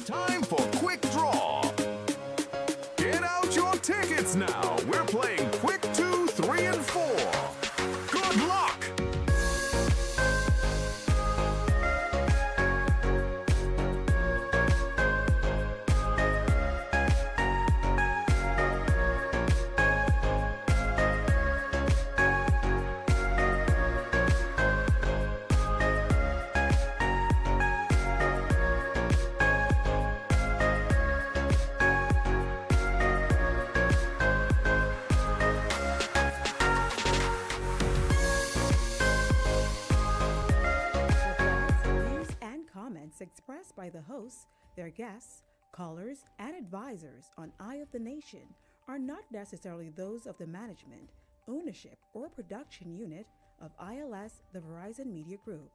It's time for Quick Draw. Get out your tickets now. We're playing Quick 2, 3, and 4. Good luck! Expressed by the hosts, their guests, callers, and advisors on Eye of the Nation are not necessarily those of the management, ownership, or production unit of ILS, the Verizon Media Group.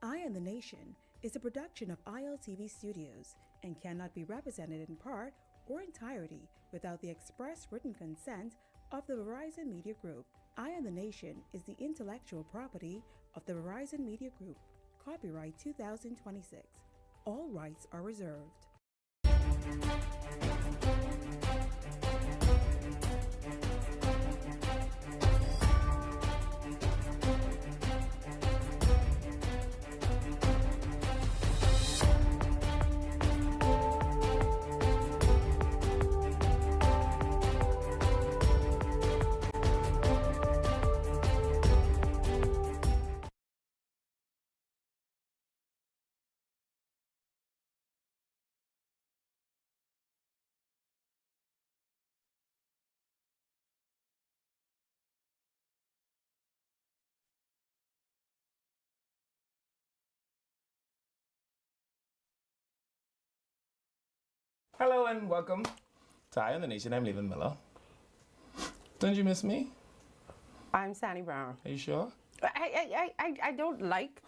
Eye on the Nation is a production of ILTV Studios and cannot be represented in part or entirety without the express written consent of the Verizon Media Group. Eye on the Nation is the intellectual property of the Verizon Media Group. Copyright 2026. All rights are reserved. Hello and welcome to Eye on the Nation. I'm Levin Miller. Don't you miss me? I'm Sandy Brown. Are you sure? I don't like.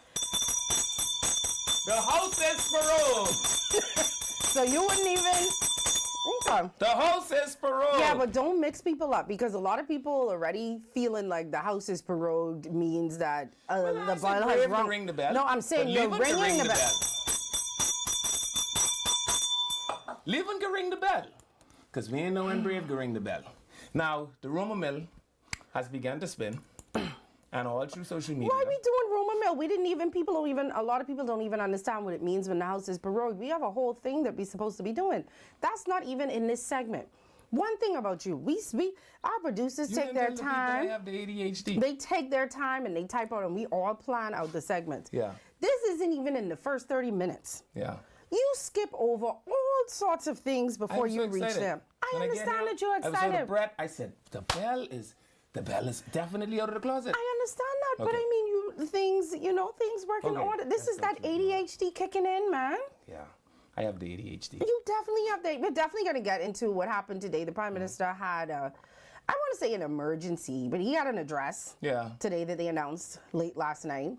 The house is paroled. So you wouldn't even. Okay. The house is paroled. Yeah, but don't mix people up because a lot of people already feeling like the house is paroled means that the bell has rung. Ring the bell. No, I'm saying you're ringing the bell. Levin can ring the bell. Because we ain't no one brave to ring the bell. Now, the rumor mill has begun to spin. And all through social media. Why are we doing rumor mill? We didn't even, a lot of people don't even understand what it means when the house is paroled. We have a whole thing that we're supposed to be doing. That's not even in this segment. One thing about you, our producers take their time. I have the ADHD. They take their time and they type out and we all plan out the segments. Yeah. This isn't even in the first 30 minutes. Yeah. You skip over all sorts of things before you reach them. I understand that you're excited. I was out of breath. I said, the bell is definitely out of the closet. I understand that, Okay. but I mean, things work in order. This is that ADHD kicking in, man. Yeah, I have the ADHD. You definitely have that. We're definitely going to get into what happened today. The Prime Minister had, I want to say an emergency, but he had an address today that they announced late last night.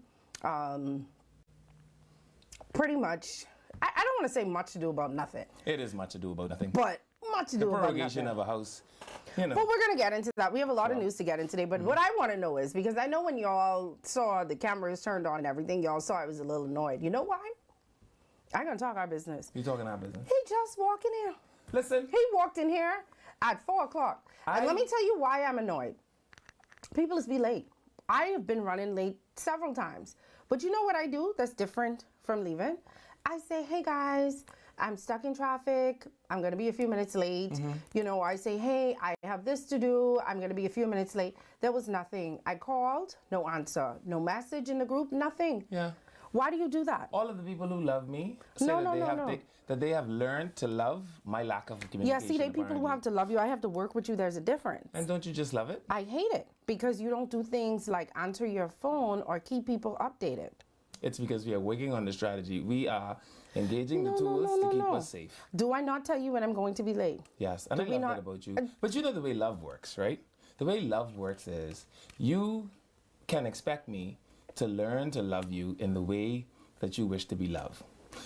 Pretty much. I don't want to say much to do about nothing. It is much to do about nothing. But much to do about nothing. The prorogation of a house, you know. Well, we're going to get into that. We have a lot of news to get in today. But what I want to know is, because I know when y'all saw the cameras turned on and everything, y'all saw I was a little annoyed. You know why? I'm going to talk our business. You talking our business? He just walked in here. Listen. He walked in here at 4 o'clock. And let me tell you why I'm annoyed. People is be late. I have been running late several times. But you know what I do that's different from leaving? I say, hey guys, I'm stuck in traffic. I'm going to be a few minutes late. Mm-hmm. You know, I say, hey, I have this to do. I'm going to be a few minutes late. There was nothing. I called, no answer. No message in the group, nothing. Yeah. Why do you do that? All of the people who love me say that they have learned to love my lack of communication. Yeah, see, they people who have to love you. I have to work with you. There's a difference. And don't you just love it? I hate it because you don't do things like answer your phone or keep people updated. It's because we are working on the strategy. We are engaging the tools to keep us safe. Do I not tell you when I'm going to be late? Yes, and I love that about you. But you know the way love works, right? The way love works is you can expect me to learn to love you in the way that you wish to be loved.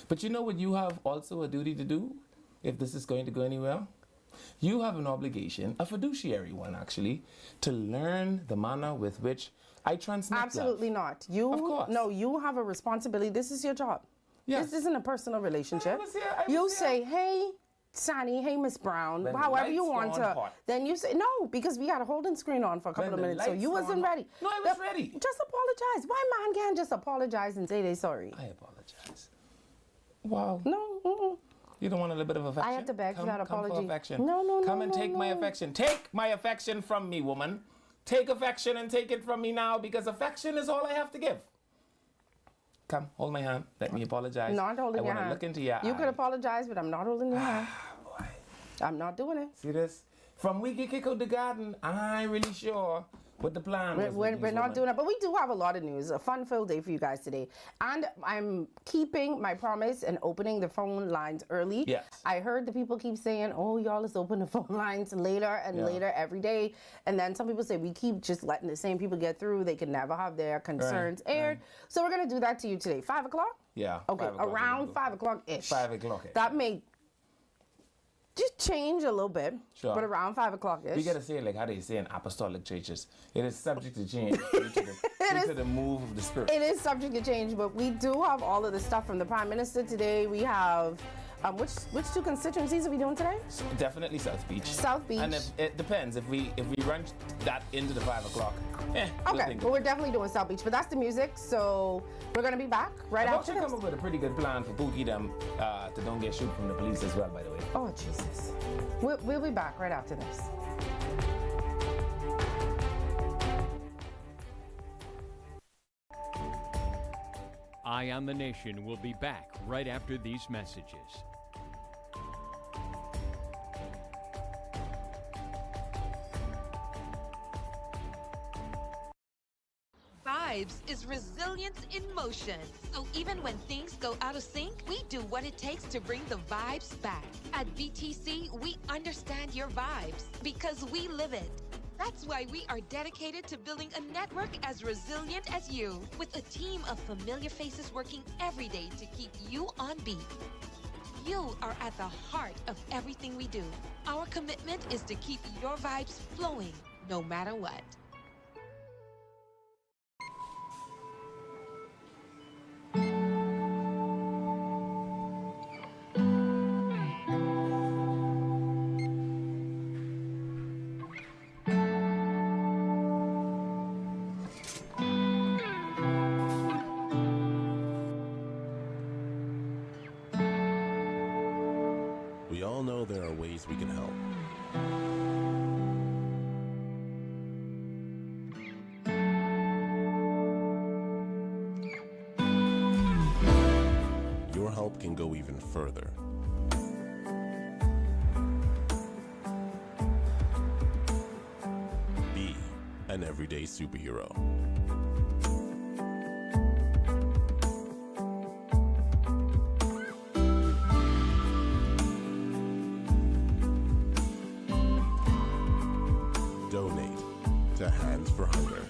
But you know what you have also a duty to do if this is going to go anywhere? You have an obligation, a fiduciary one actually, to learn the manner with which I transmit Absolutely love. not. You, of course. No, you have a responsibility. This is your job. Yes. This isn't a personal relationship. I was here. You say, hey, Sonny, hey, Miss Brown, When the however you lights want go on to. hot. Then you say, no, because we got a holding screen on for a couple When of the minutes, so lights you go wasn't on- ready. No, I was ready. Just apologize. Why man can't just apologize and say they sorry? I apologize. Wow. No, mm-mm. You don't want a little bit of affection? I had to beg for that Come apology. for affection. No, Come and no, take my no. affection. Take my affection from me, woman. Take affection and take it from me now, because affection is all I have to give. Come, hold my hand. Let me apologize. Not holding I your want to hand. look into your You eye. could apologize, but I'm not holding your hand. Boy. I'm not doing it. See this? From we get kick out the garden, I ain't really sure what the plan was. We're not doing it, but we do have a lot of news. A fun-filled day for you guys today. And I'm keeping my promise and opening the phone lines early. Yes. I heard the people keep saying, oh, y'all, let's open the phone lines later and later every day. And then some people say we keep just letting the same people get through. They can never have their concerns aired. So we're going to do that to you today. 5 o'clock? Yeah. Okay, 5 o'clock around is 5 o'clock-ish. 5 o'clock-ish. That may just change a little bit, Sure. but around 5 o'clock-ish. We gotta say it like how they say in apostolic churches. It is subject to change due to the move of the Spirit. It is subject to change, but we do have all of the stuff from the Prime Minister today. We have, which two constituencies are we doing today? Definitely South Beach. South Beach. And it depends. If we run that into the 5 o'clock, we'll Okay, think well, we're definitely doing South Beach, but that's the music, so we're going to be back right I've after actually this. come up with a pretty good plan for Pookie them to don't get shoot from the police as well, by the way. Oh, Jesus. We'll be back right after this. Eye on the Nation will be back right after these messages. Vibes is resilience in motion. So even when things go out of sync, we do what it takes to bring the vibes back. At BTC, we understand your vibes because we live it. That's why we are dedicated to building a network as resilient as you, with a team of familiar faces working every day to keep you on beat. You are at the heart of everything we do. Our commitment is to keep your vibes flowing, no matter what. We all know there are ways we can help. Your help can go even further. Be an everyday superhero. Donate to Hands for Hunger.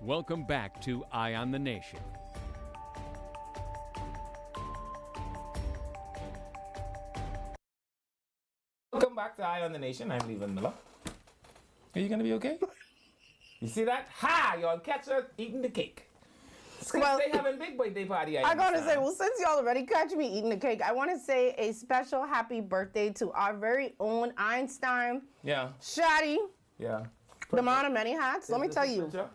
Welcome back to Eye on the Nation. Welcome back to Eye on the Nation. I'm Levan Miller. Are you gonna be okay? You see that? Ha! Y'all catch her eating the cake. Well, They having big birthday party. I gotta say, understand. well, since y'all already catch me eating the cake, I want to say a special happy birthday to our very own Einstein, Yeah, Shadi, yeah. the man of many hats. Let me Is tell this a you. picture?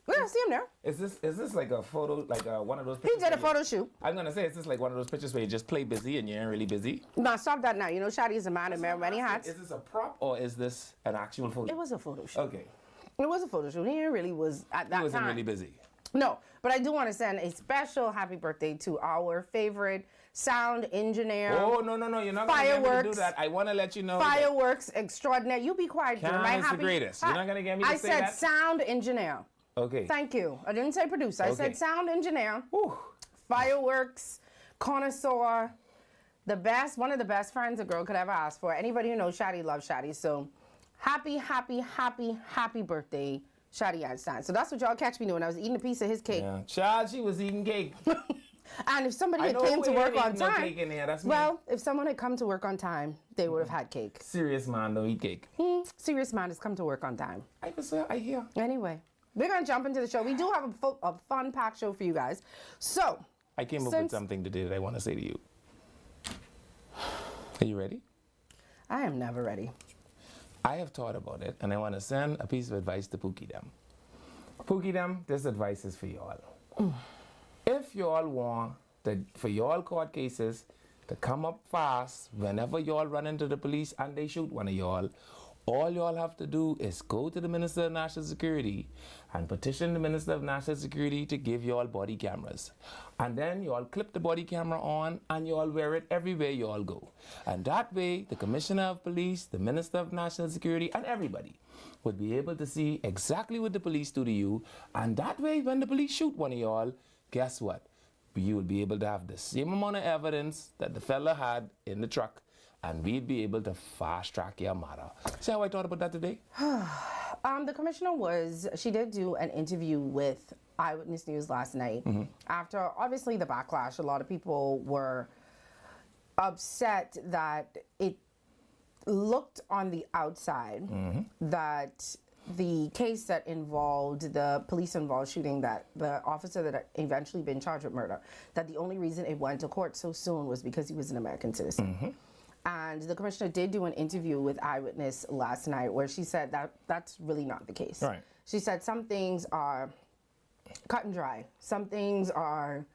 Yeah, see him there. Is this like a photo, like one of those He pictures? did a where you- photo shoot. I'm gonna say, is this like one of those pictures where you just play busy and you ain't really busy? No, stop that now. You know, Shadi is a man of many hats. Is this a prop or is this an actual photo? It was a photo shoot. Okay. It was a photo shoot. He really was at that He wasn't time. really busy. No, but I do want to send a special happy birthday to our favorite sound engineer. Oh, no. You're not gonna get me to do Fireworks. that. I wanna let you know. that Fireworks extraordinaire. You be quiet, Jim. Karen is the greatest. You're not gonna get me to I say said that? sound engineer. Okay. Thank you. I didn't say producer. I Okay. said sound engineer, Whew. fireworks, connoisseur, the best, one of the best friends a girl could ever ask for. Anybody who knows Shadi loves Shadi. So happy, happy, happy, happy birthday, Shadi Einstein. So that's what y'all catch me doing. I was eating a piece of his cake. Yeah. Child, she was eating cake. And if somebody I had know came who to ain't work on eating no time, cake in there. That's me. well, if someone had come to work on time, they would have had cake. Serious man don't eat cake. Serious man has come to work on time. I hear. Anyway, we're going to jump into the show. We do have a fun-packed show for you guys. So, I came up with something today that I want to say to you. Are you ready? I am never ready. I have thought about it, and I want to send a piece of advice to Pookie them. Pookie them, this advice is for y'all. If y'all want for y'all court cases to come up fast whenever y'all run into the police and they shoot one of y'all, all y'all have to do is go to the Minister of National Security and petition the Minister of National Security to give y'all body cameras. And then y'all clip the body camera on and y'all wear it everywhere y'all go. And that way, the Commissioner of Police, the Minister of National Security, and everybody would be able to see exactly what the police do to you. And that way, when the police shoot one of y'all, guess what? You will be able to have the same amount of evidence that the fella had in the truck, and we'd be able to fast track your matter. See how I thought about that today? The commissioner she did do an interview with Eyewitness News last night. After, obviously, the backlash, a lot of people were upset that it looked on the outside that the case that involved the police-involved shooting, that the officer that eventually been charged with murder, that the only reason it went to court so soon was because he was an American citizen. And the commissioner did do an interview with Eyewitness last night where she said that that's really not the case. Right. She said some things are cut and dry. Some things are,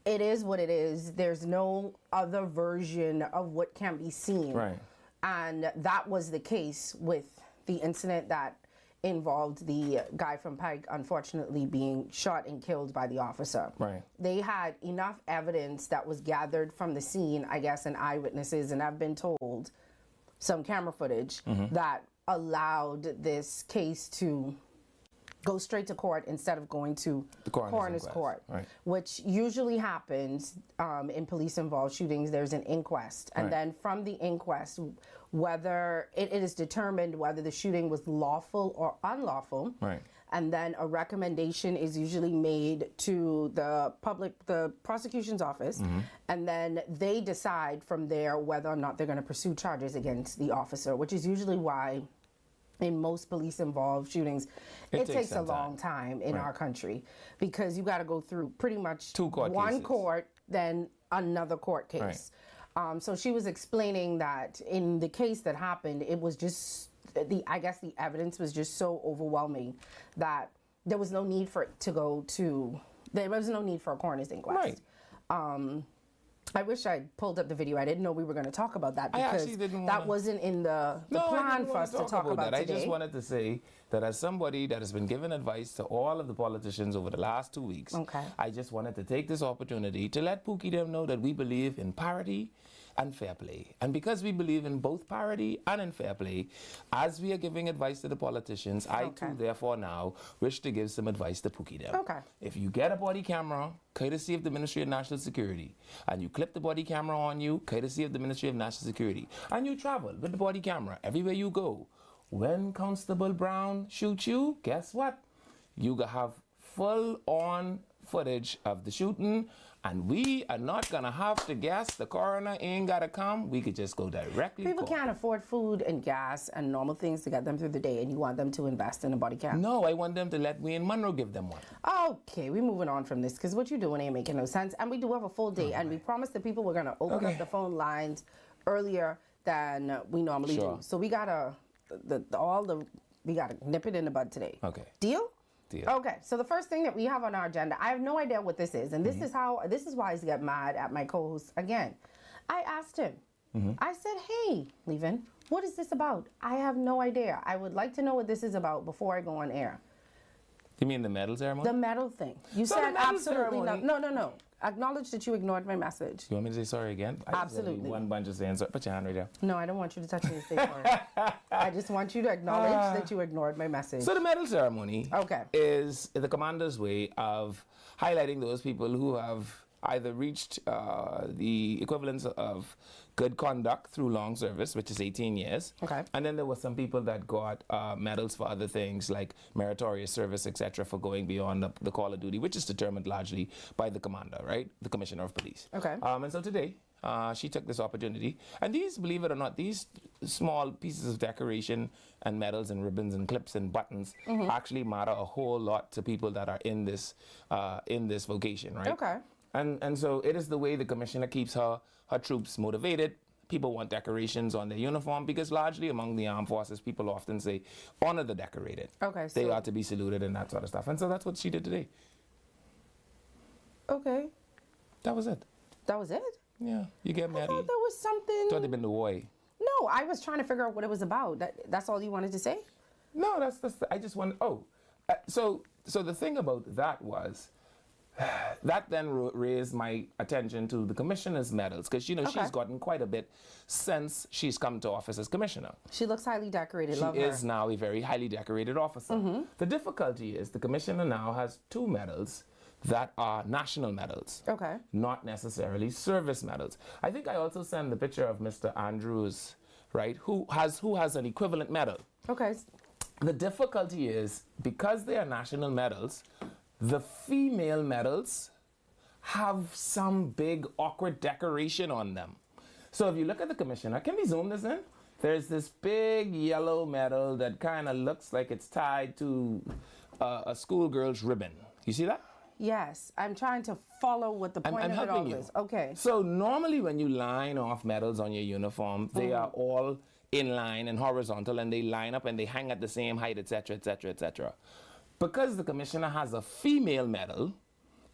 it is what it is. There's no other version of what can be seen. Right. And that was the case with the incident that involved the guy from Pike unfortunately being shot and killed by the officer. Right. They had enough evidence that was gathered from the scene, I guess, and eyewitnesses, and I've been told some camera footage that allowed this case to go straight to court instead of going to The coroner's court, right. which usually happens in police-involved shootings. There's an inquest, and Right. then from the inquest, whether it is determined whether the shooting was lawful or unlawful, Right. and then a recommendation is usually made to the prosecution's office, and then they decide from there whether or not they're going to pursue charges against the officer, which is usually why in most police-involved shootings, it takes a some long time in Right. our country because you got to go through pretty much Two court one cases. court, then another court case. So she was explaining that in the case that happened, it was just I guess the evidence was just so overwhelming that there was no need for it to go to. There was no need for a coroner's inquest. Right. I wish I pulled up the video. I didn't know we were going to talk about that I because actually didn't that wanna- wasn't in the No, I plan didn't for wanna us to talk about that. today. I just wanted to say that as somebody that has been giving advice to all of the politicians over the last 2 weeks, Okay. I just wanted to take this opportunity to let Pookie them know that we believe in parity and fair play. And because we believe in both parity and in fair play, as we are giving advice to the politicians, I Okay. too therefore now wish to give some advice to Pookie them. Okay. If you get a body camera, courtesy of the Ministry of National Security, and you clip the body camera on you, courtesy of the Ministry of National Security, and you travel with the body camera everywhere you go, when Constable Brown shoots you, guess what? You have full-on footage of the shooting, and we are not gonna have to guess. The coroner ain't gotta come. We could just go directly. People court. can't afford food and gas and normal things to get them through the day, and you want them to invest in a body cam. No, I want them to let Wayne Monroe give them one. Okay, we're moving on from this because what you're doing ain't making no sense. And we do have a full day, and we promised the people we're going to open up the phone lines earlier than we normally Sure. do. So we got to we got to nip it in the bud today. Okay. Deal? Deal. Okay, so the first thing that we have on our agenda, I have no idea what this is, and this is why I get mad at my co-host again. I asked him. I said, "Hey, Levin, what is this about? I have no idea. I would like to know what this is about before I go on air." You mean the medal ceremony? The medal thing. You So the said medal absolutely ceremony- no. No. Acknowledge that you ignored my message. You want me to say sorry again? I just said Absolutely. one bunch of saying sorry. Put your hand right there. No, I don't want you to touch me and say sorry. I just want you to acknowledge that you ignored my message. So the medal ceremony Okay. is the commander's way of highlighting those people who have either reached the equivalence of good conduct through long service, which is 18 years. Okay. And then there were some people that got medals for other things like meritorious service, etc., for going beyond the call of duty, which is determined largely by the commander, right? The commissioner of police. Okay. And so today, she took this opportunity. And these, believe it or not, these small pieces of decoration and medals and ribbons and clips and buttons actually matter a whole lot to people that are in this vocation, right? Okay. And so it is the way the commissioner keeps her troops motivated. People want decorations on their uniform because largely among the armed forces, people often say, honor the decorated. Okay, They so- are to be saluted and that sort of stuff. And so that's what she did today. Okay. That was it. That was it? Yeah, you get I married. thought there was something. Thought they'd been the way. No, I was trying to figure out what it was about. That's all you wanted to say? No, that's I just want. So the thing about that was that then raised my attention to the commissioner's medals because Okay. she's gotten quite a bit since she's come to office as commissioner. She looks highly decorated. She Love is her. now a very highly decorated officer. The difficulty is the commissioner now has 2 medals that are national medals. Okay. Not necessarily service medals. I think I also sent the picture of Mr. Andrews, right, who has an equivalent medal. Okay. The difficulty is because they are national medals, the female medals have some big awkward decoration on them. So if you look at the commissioner, can we zoom this in? There's this big yellow medal that kind of looks like it's tied to a schoolgirl's ribbon. You see that? Yes, I'm trying to follow what the point I'm of it all helping you. is. Okay. So normally when you line off medals on your uniform, they are all in line and horizontal and they line up and they hang at the same height, etc., etc., etc. Because the commissioner has a female medal,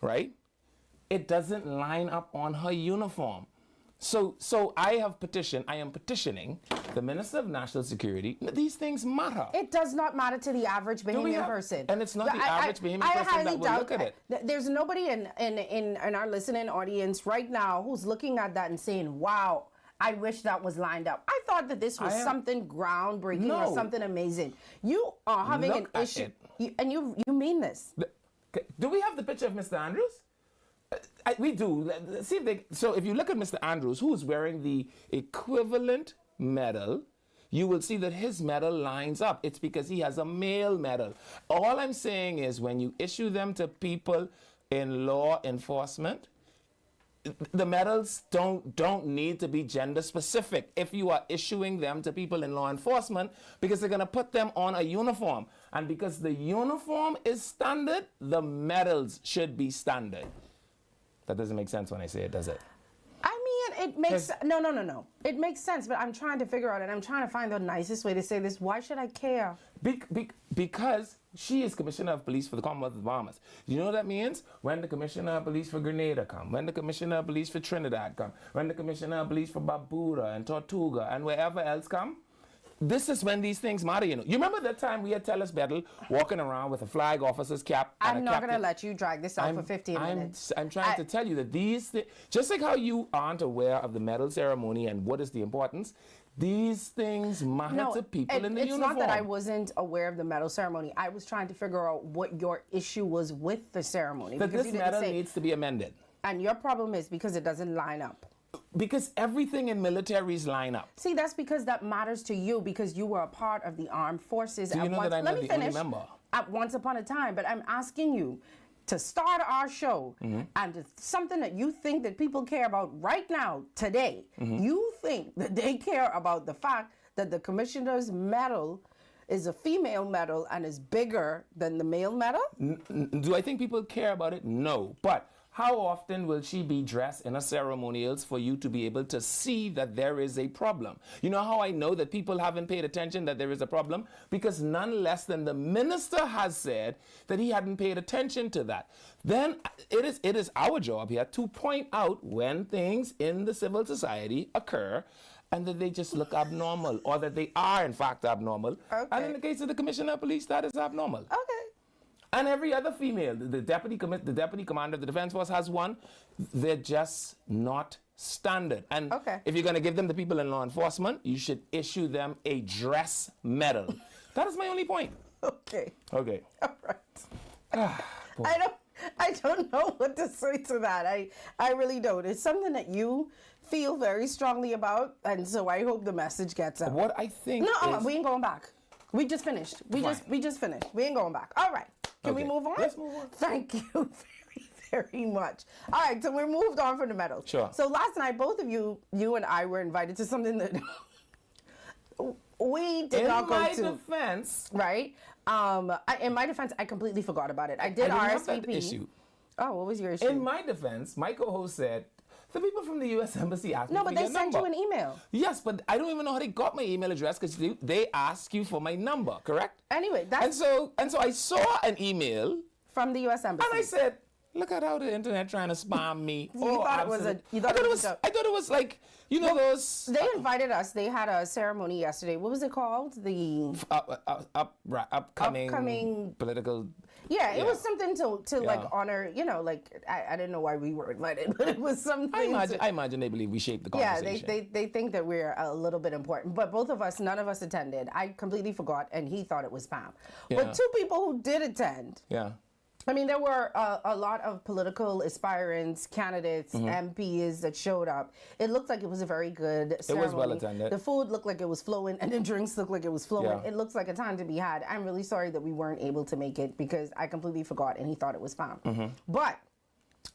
right? It doesn't line up on her uniform. So I am petitioning the Minister of National Security. These things matter. It does not matter to the average Bahamian person. And it's not the average Bahamian person that will look at it. There's nobody in our listening audience right now who's looking at that and saying, wow, I wish that was lined up. I thought that this was something groundbreaking or something amazing. You are having an issue. And you mean this. Do we have the picture of Mr. Andrews? We do. See if they. So if you look at Mr. Andrews, who is wearing the equivalent medal, you will see that his medal lines up. It's because he has a male medal. All I'm saying is when you issue them to people in law enforcement, the medals don't need to be gender specific if you are issuing them to people in law enforcement because they're going to put them on a uniform. And because the uniform is standard, the medals should be standard. That doesn't make sense when I say it, does it? I mean, it makes no. It makes sense, but I'm trying to figure out and I'm trying to find the nicest way to say this. Why should I care? Because she is Commissioner of Police for the Commonwealth of the Bahamas. You know what that means? When the Commissioner of Police for Grenada come, when the Commissioner of Police for Trinidad come, when the Commissioner of Police for Barbuda and Tortuga and wherever else come, this is when these things matter, you know. You remember that time we had Tellis Bedell walking around with a flag officer's cap and I'm not going to let you drag this out for 15 minutes. I'm trying to tell you that these things, just like how you aren't aware of the medal ceremony and what is the importance, these things matter to people in the uniform. It's not that I wasn't aware of the medal ceremony. I was trying to figure out what your issue was with the ceremony. That this medal needs to be amended. And your problem is because it doesn't line up. Because everything in militaries line up. See, that's because that matters to you because you were a part of the armed forces. Do you know that I'm not the only member? At once upon a time, but I'm asking you to start our show and something that you think that people care about right now, today. You think that they care about the fact that the commissioner's medal is a female medal and is bigger than the male medal? Do I think people care about it? No. But how often will she be dressed in a ceremonials for you to be able to see that there is a problem? You know how I know that people haven't paid attention that there is a problem? Because none less than the minister has said that he hadn't paid attention to that. Then it is our job here to point out when things in the civil society occur and that they just look abnormal or that they are in fact abnormal. Okay. And in the case of the Commissioner of Police, that is abnormal. Okay. And every other female, the deputy commander of the Defense Force has one. They're just not standard. And if you're going to give them the people in law enforcement, you should issue them a dress medal. That is my only point. Okay. Okay. All right. I don't know what to say to that. I really don't. It's something that you feel very strongly about, and so I hope the message gets out. What I think we ain't going back. We just finished. We just finished. We ain't going back. All right. Can we move on? Let's move on. Thank you very, very much. All right, so we moved on from the medals. Sure. So last night, both of you and I were invited to something that we did not go to. In my defense. Right? In my defense, I completely forgot about it. I did RSVP. Issue. Oh, what was your issue? In my defense, my co-host said, the people from the U.S. Embassy asked me for your number. No, but they sent you an email. Yes, but I don't even know how they got my email address because they ask you for my number, correct? Anyway, that's... And so I saw an email. From the U.S. Embassy. And I said, look at how the internet trying to spam me. I thought it was like, you know, those... They invited us. They had a ceremony yesterday. What was it called? The... upcoming political... Yeah, it was something to like honor, you know, like I didn't know why we were invited, but it was something. I imagine they believe we shaped the conversation. Yeah, they think that we're a little bit important, but none of us attended. I completely forgot, and he thought it was spam. Yeah. But two people who did attend. Yeah. I mean, there were a lot of political aspirants, candidates, MPs that showed up. It looked like it was a very good ceremony. It was well attended. The food looked like it was flowing, and the drinks looked like it was flowing. Yeah. It looks like a time to be had. I'm really sorry that we weren't able to make it because I completely forgot, and he thought it was spam. But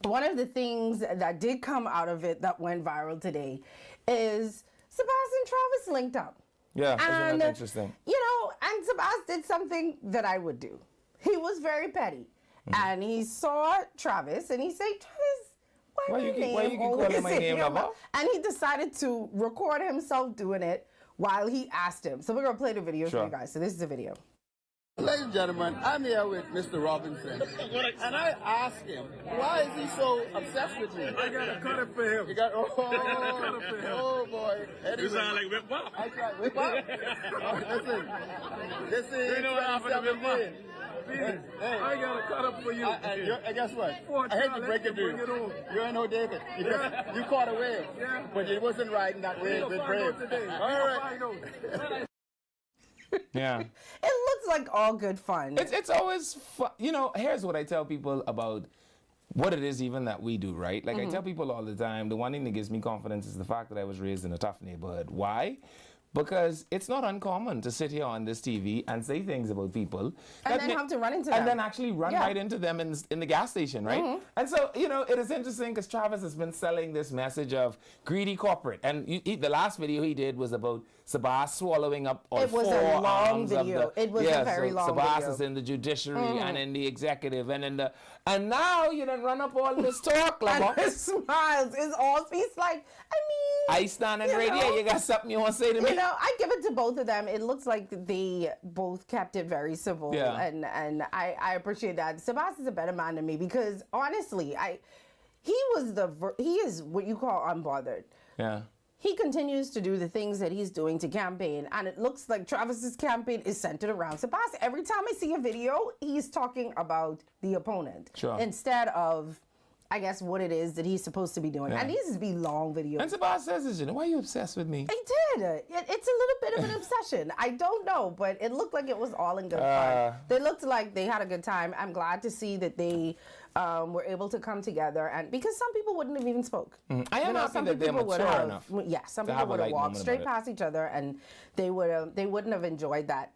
one of the things that did come out of it that went viral today is Sebastian Travis linked up. Yeah, isn't that interesting? You know, and Sebastian did something that I would do. He was very petty. And he saw Travis, and he said, Travis, why you keep calling my name, lover? And he decided to record himself doing it while he asked him. So we're going to play the video for you guys. So this is the video. Ladies and gentlemen, I'm here with Mr. Robinson, and I asked him, why is he so obsessed with me? I got a cut up for him. You got, oh boy. Anyway, You sound like Whip Wop. I tried Whip Wop? Listen, this is You know what happened to Whip Wop? Hey, I got a cut up for you. And guess what? I hate to break it to you. You ain't no David. Because you caught a wave. Yeah. But it wasn't riding that wave with Brave. All right. Yeah. It looks like all good fun. It's always fun. You know, here's what I tell people about what it is even that we do, right? Like I tell people all the time, the one thing that gives me confidence is the fact that I was raised in a tough neighborhood. Why? Because it's not uncommon to sit here on this TV and say things about people. And then have to run into them. And then actually run right into them in the gas station, right? And so, you know, it is interesting because Travis has been selling this message of greedy corporate. And the last video he did was about Sabas swallowing up all It was a long video. It was a very long video. Sabas is in the judiciary and in the executive and now you done run up all this talk, and his smiles is all, he's like, I stand and radio, you got something you want to say to me? You know, I give it to both of them. It looks like they both kept it very civil, and I appreciate that. Sebastian's a better man than me because honestly, he is what you call unbothered. Yeah. He continues to do the things that he's doing to campaign, and it looks like Travis's campaign is centered around Sebastian. Every time I see a video, he's talking about the opponent instead of, I guess, what it is that he's supposed to be doing. And these be long videos. And Sebastian says, why are you obsessed with me? I did. It's a little bit of an obsession. I don't know, but it looked like it was all in good fun. They looked like they had a good time. I'm glad to see that they were able to come together, and because some people wouldn't have even spoke. I am happy that they're mature enough. Yeah, some people would have walked straight past each other, and they wouldn't have enjoyed that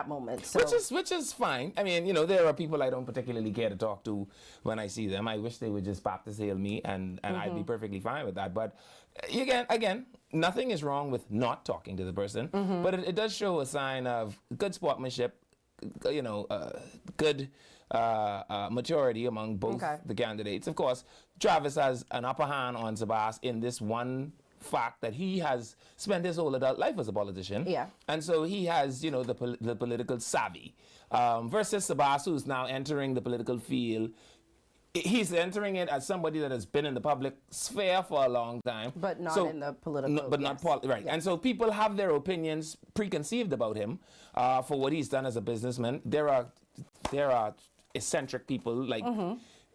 moment. So. Which is fine. I mean, you know, there are people I don't particularly care to talk to when I see them. I wish they would just Baptist hail me, and I'd be perfectly fine with that. But again, nothing is wrong with not talking to the person, but it does show a sign of good sportsmanship, you know, good maturity among both the candidates. Of course, Travis has an upper hand on Sabas in this one fact that he has spent his whole adult life as a politician. Yeah. And so he has, you know, the political savvy. Versus Sabas, who's now entering the political field. He's entering it as somebody that has been in the public sphere for a long time. But not in the political. Right. And so people have their opinions preconceived about him for what he's done as a businessman. There are eccentric people like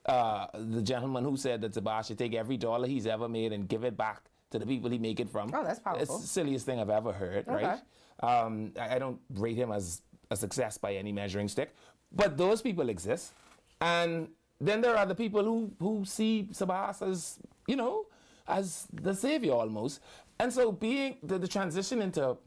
the gentleman who said that Sabah should take every dollar he's ever made and give it back to the people he make it from. Oh, that's powerful. It's the silliest thing I've ever heard, right? I don't rate him as a success by any measuring stick, but those people exist. And then there are the people who see Sabah as, you know, as the savior almost. And so being the transition into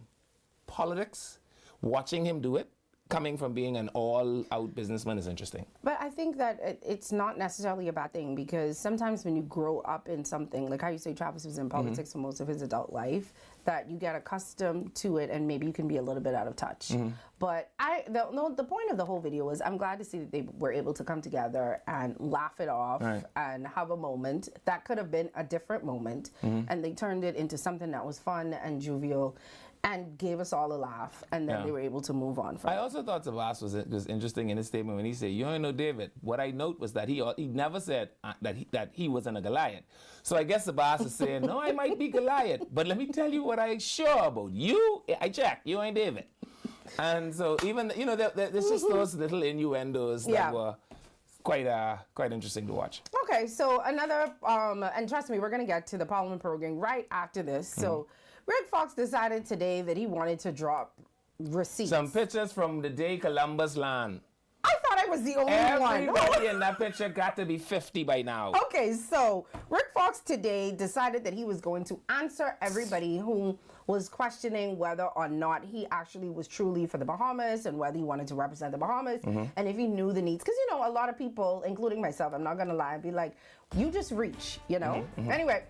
politics, watching him do it, coming from being an all-out businessman is interesting. But I think that it's not necessarily a bad thing, because sometimes when you grow up in something, like how you say Travis was in politics for most of his adult life, that you get accustomed to it and maybe you can be a little bit out of touch. But the point of the whole video was I'm glad to see that they were able to come together and laugh it off and have a moment. That could have been a different moment, and they turned it into something that was fun and jovial and gave us all a laugh, and then they were able to move on from it. I also thought Sabas was interesting in his statement when he said, "You ain't no David." What I note was that he never said that he wasn't a Goliath. So I guess Sabas is saying, "No, I might be Goliath, but let me tell you what I sure about you. I checked. You ain't David." And so even there's just those little innuendos that were quite interesting to watch. Okay, so another and trust me, we're gonna get to the Parliament programming right after this. So Rick Fox decided today that he wanted to drop receipts. Some pictures from the day Columbus land. I thought I was the only one. Everybody in that picture got to be 50 by now. Okay, so Rick Fox today decided that he was going to answer everybody who was questioning whether or not he actually was truly for the Bahamas and whether he wanted to represent the Bahamas and if he knew the needs. Because, you know, a lot of people, including myself, I'm not going to lie, and be like, you just reach, you know? Anyway,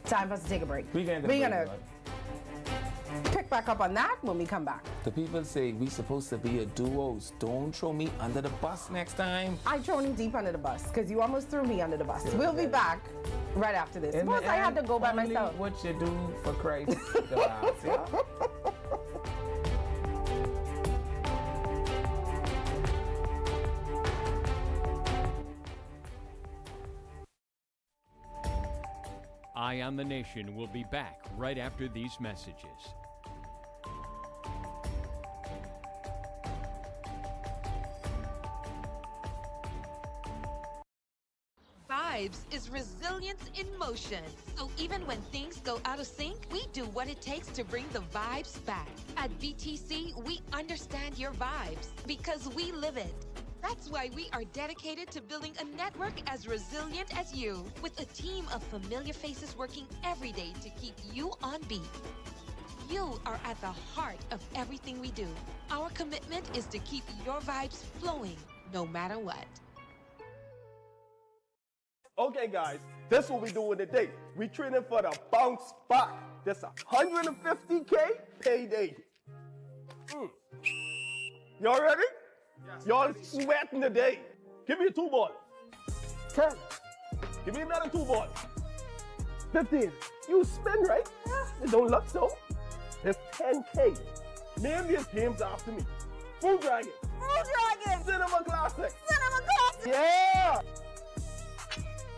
time for us to take a break. We're going to pick back up on that when we come back. The people say we supposed to be a duo. Don't throw me under the bus next time. I thrown you deep under the bus because you almost threw me under the bus. We'll be back right after this. Plus, I had to go by myself. What you do for Christ? Eye on the Nation will be back right after these messages. Vibes is resilience in motion. So even when things go out of sync, we do what it takes to bring the vibes back. At BTC, we understand your vibes because we live it. That's why we are dedicated to building a network as resilient as you, with a team of familiar faces working every day to keep you on beat. You are at the heart of everything we do. Our commitment is to keep your vibes flowing, no matter what. Okay, guys, this is what we doing today. We training for the bounce back. This a 150K payday. Y'all ready? Yes. Y'all sweating today. Give me a 2 ball. 10. Give me another 2 ball. 15. You spin, right? It don't look so. There's 10K. Name these games after me. Food Dragon. Food Dragon. Cinema Classic. Cinema Classic. Yeah.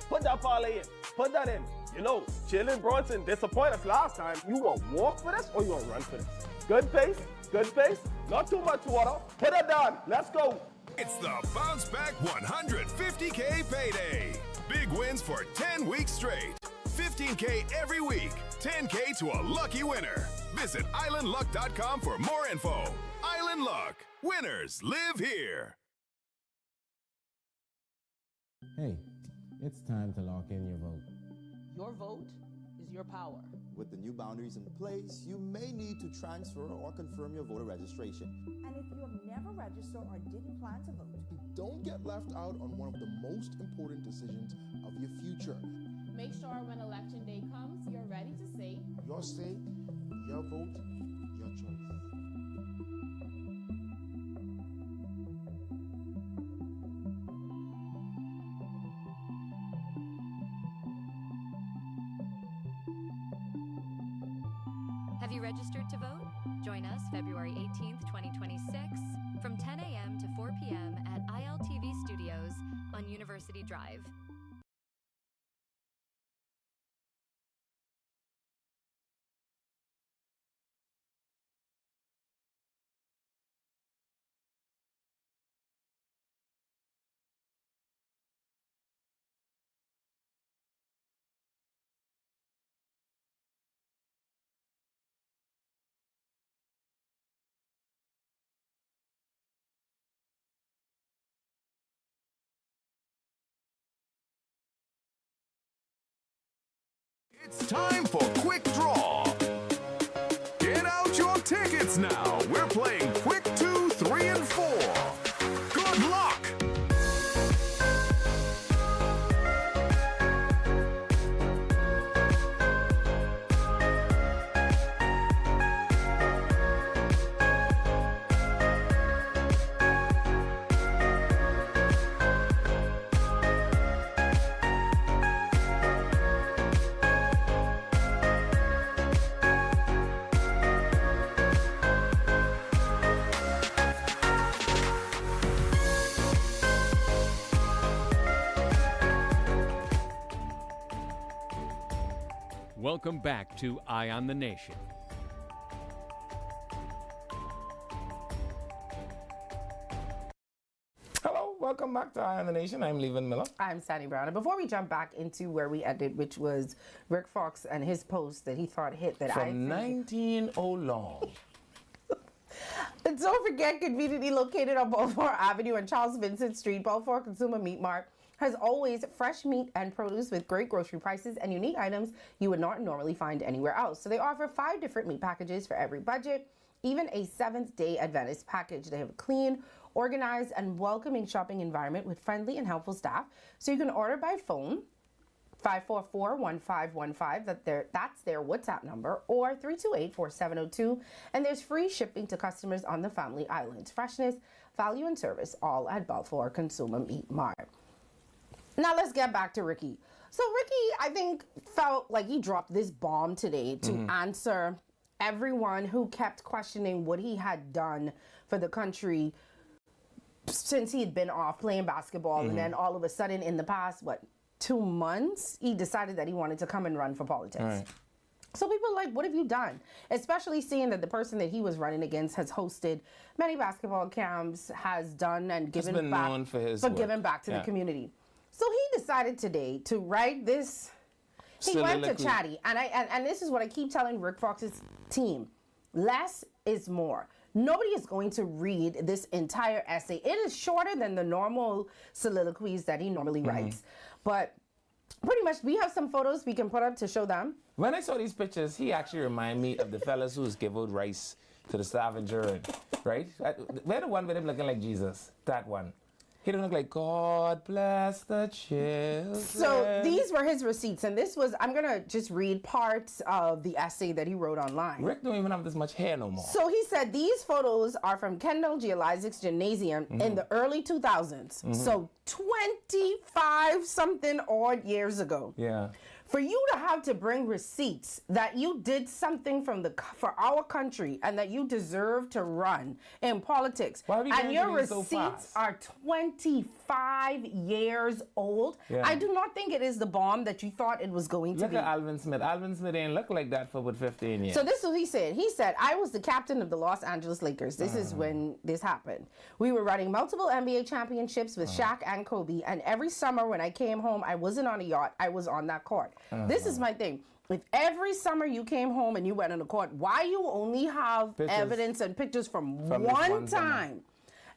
Put that parlay in. Put that in. You know, Jalen Bronson disappointed us last time. You want to walk for this or you want to run for this? Good pace. Good pace. Not too much water. Put it down. Let's go. It's the Bounce Back 150K payday. Big wins for 10 weeks straight. 15K every week. 10K to a lucky winner. Visit islandluck.com for more info. Island Luck. Winners live here. Hey, it's time to lock in your vote. Your vote is your power. With the new boundaries in place, you may need to transfer or confirm your voter registration. And if you have never registered or didn't plan to vote, don't get left out on one of the most important decisions of your future. Make sure when election day comes, you're ready to say, your say, your vote, your choice. Have you registered to vote? Join us February 18th, 2026 from 10 a.m. to 4 p.m. at ILTV Studios on University Drive. It's time for Quick Draw. Get out your tickets now. We're playing Quick 2, 3, and 4. Good luck. Welcome back to Eye on the Nation. Hello, welcome back to Eye on the Nation. I'm Levan Miller. I'm Sandy Brown. And before we jump back into where we ended, which was Rick Fox and his post that he thought hit that From 1900 long. And don't forget, conveniently located on Balfour Avenue and Charles Vincent Street, Balfour Consumer Meat Mart has always fresh meat and produce with great grocery prices and unique items you would not normally find anywhere else. So they offer 5 different meat packages for every budget, even a Seventh-day Adventist package. They have a clean, organized, and welcoming shopping environment with friendly and helpful staff. So you can order by phone, 544-1515, that's their WhatsApp number, or 328-4702, and there's free shipping to customers on the Family Islands. Freshness, value, and service, all at Balfour Consumer Meat Mart. Now let's get back to Ricky. So Ricky, I think, felt like he dropped this bomb today to answer everyone who kept questioning what he had done for the country since he had been off playing basketball. And then all of a sudden in the past, 2 months, he decided that he wanted to come and run for politics. Right. So people are like, what have you done? Especially seeing that the person that he was running against has hosted many basketball camps, has done and given back, known for his giving back to the community. So he decided today to write this. He went to Chatty, and this is what I keep telling Rick Fox's team: less is more. Nobody is going to read this entire essay. It is shorter than the normal soliloquies that he normally writes, but pretty much we have some photos we can put up to show them. When I saw these pictures, he actually reminded me of the fellas who was give out rice to the scavenger, right? We're the one with him looking like Jesus. That one. He didn't look like God bless the children. So these were his receipts, and this was, I'm going to just read parts of the essay that he wrote online. Rick don't even have this much hair no more. So he said these photos are from Kendall Geolysic's Gymnasium in the early 2000s. So 25-something odd years ago. Yeah. For you to have to bring receipts that you did something for our country and that you deserve to run in politics, and your receipts are 25 years old, I do not think it is the bomb that you thought it was going to be. Look at Alvin Smith. Alvin Smith ain't look like that for about 15 years. So this is what he said. He said, I was the captain of the Los Angeles Lakers. This is when this happened. We were running multiple NBA championships with Shaq and Kobe, and every summer when I came home, I wasn't on a yacht, I was on that court. This is my thing. If every summer you came home and you went on the court, why you only have evidence and pictures from one time?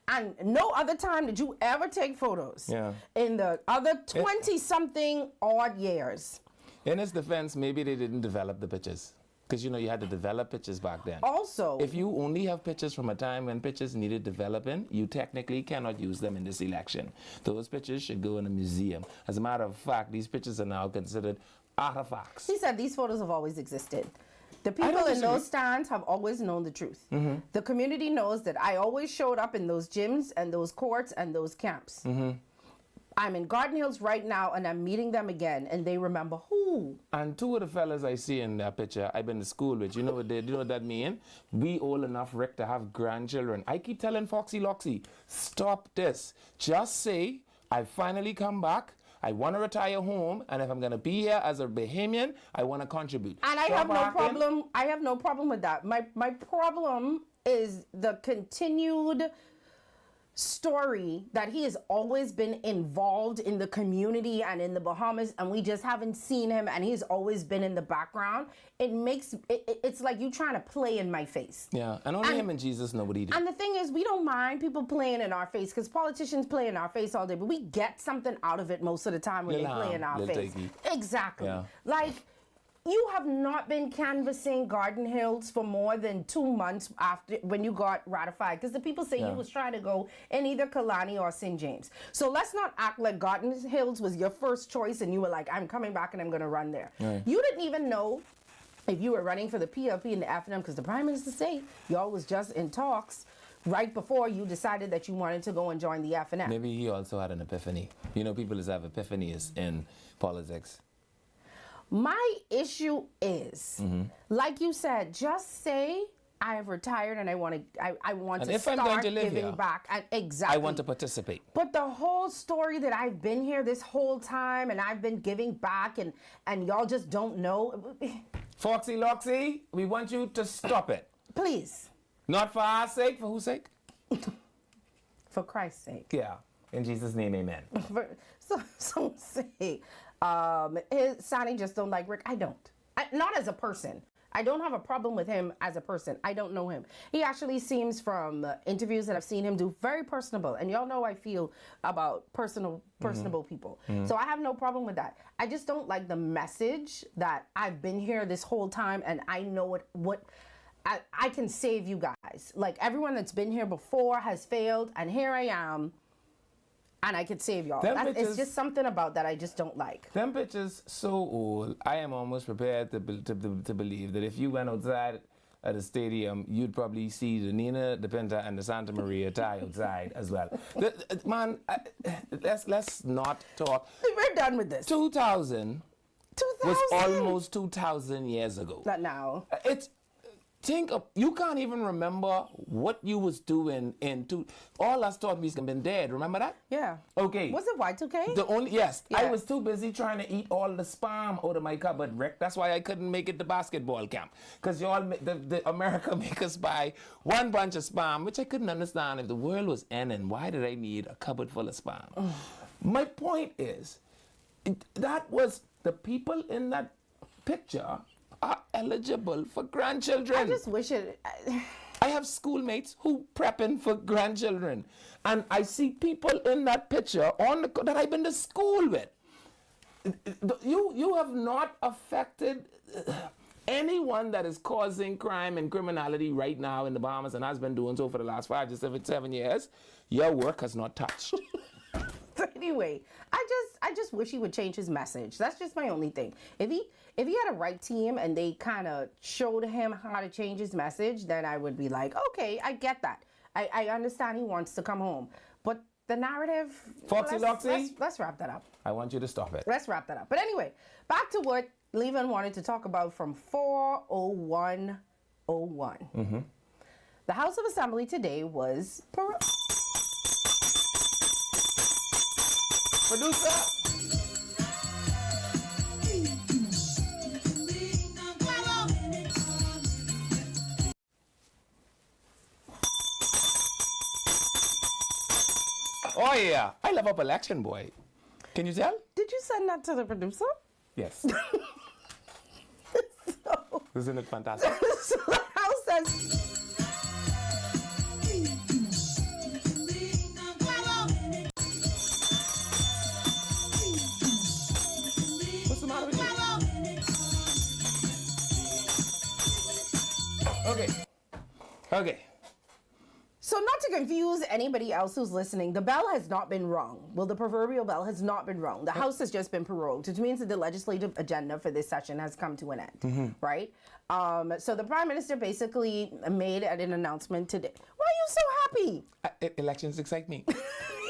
And no other time did you ever take photos in the other 20-something odd years. In his defense, maybe they didn't develop the pictures. Because, you know, you had to develop pictures back then. Also, if you only have pictures from a time when pictures needed developing, you technically cannot use them in this election. Those pictures should go in a museum. As a matter of fact, these pictures are now considered artifacts. He said these photos have always existed. The people in those stands have always known the truth. The community knows that I always showed up in those gyms and those courts and those camps. I'm in Garden Hills right now, and I'm meeting them again, and they remember who. And 2 of the fellas I see in that picture, I've been to school with. You know what you know what that means? We old enough, Rick, to have grandchildren. I keep telling Foxy Loxy, stop this. Just say, I finally come back. I want to retire home, and if I'm going to be here as a Bahamian, I want to contribute. And I have no problem. I have no problem with that. My problem is the continued story that he has always been involved in the community and in the Bahamas, and we just haven't seen him, and he's always been in the background. It makes it's like you trying to play in my face. Yeah, and only him and Jesus know what he did. And the thing is, we don't mind people playing in our face, because politicians play in our face all day, but we get something out of it most of the time when they play in our face. Exactly. Yeah. Like, You have not been canvassing Garden Hills for more than 2 months after when you got ratified, because the people say you was trying to go in either Kalani or St. James. So let's not act like Garden Hills was your first choice and you were like, I'm coming back and I'm going to run there. Right. You didn't even know if you were running for the PLP and the FNM, because the Prime Minister said y'all was just in talks right before you decided that you wanted to go and join the FNM. Maybe he also had an epiphany. You know, people just have epiphanies in politics. My issue is, like you said, just say I have retired and I want to if I'm going start to live giving here, back. And exactly. I want to participate. But the whole story that I've been here this whole time and I've been giving back and y'all just don't know. Foxy Loxy, we want you to stop it. Please. Not for our sake, for whose sake? For Christ's sake. Yeah. In Jesus' name, amen. So say, Sonny just don't like Rick. I don't. Not as a person. I don't have a problem with him as a person. I don't know him. He actually seems, from interviews that I've seen him do, very personable. And y'all know I feel about personable people. So I have no problem with that. I just don't like the message that I've been here this whole time and I know what I can save you guys. Like, everyone that's been here before has failed, and here I am. And I could save y'all. It's just something about that I just don't like. Them pictures so old, I am almost prepared to believe that if you went outside at a stadium, you'd probably see the Nina, the Pinta, and the Santa Maria tie outside as well. Man, let's not talk. We're done with this. 2000 was almost 2,000 years ago. Not now. You can't even remember what you was doing all us thought we'd been dead. Remember that? Yeah. Okay. Was it Y2K? Yes. I was too busy trying to eat all the spam out of my cupboard, Rick. That's why I couldn't make it to basketball camp. Because the America make us buy one bunch of spam, which I couldn't understand. If the world was ending, why did I need a cupboard full of spam? My point is, that was the people in that picture are eligible for grandchildren. I just wish it... I have schoolmates who prepping for grandchildren. And I see people in that picture that I've been to school with. You have not affected anyone that is causing crime and criminality right now in the Bahamas and has been doing so for the last 5 to 7 years. Your work has not touched. Anyway, I just wish he would change his message. That's just my only thing. If he had a right team and they kind of showed him how to change his message, then I would be like, okay, I get that. I understand he wants to come home. But the narrative... Foxy Loxy? Let's wrap that up. I want you to stop it. Let's wrap that up. But anyway, back to what Levan wanted to talk about from 4:01:01. The House of Assembly today was... Producer! Oh yeah, I love up election, boy. Can you tell? Did you send that to the producer? Yes. Isn't it fantastic? So the House says... Okay. So not to confuse anybody else who's listening, the bell has not been rung. Well, the proverbial bell has not been rung. The House has just been prorogued, which means that the legislative agenda for this session has come to an end, right? So the Prime Minister basically made an announcement today. Why are you so happy? Elections excite me.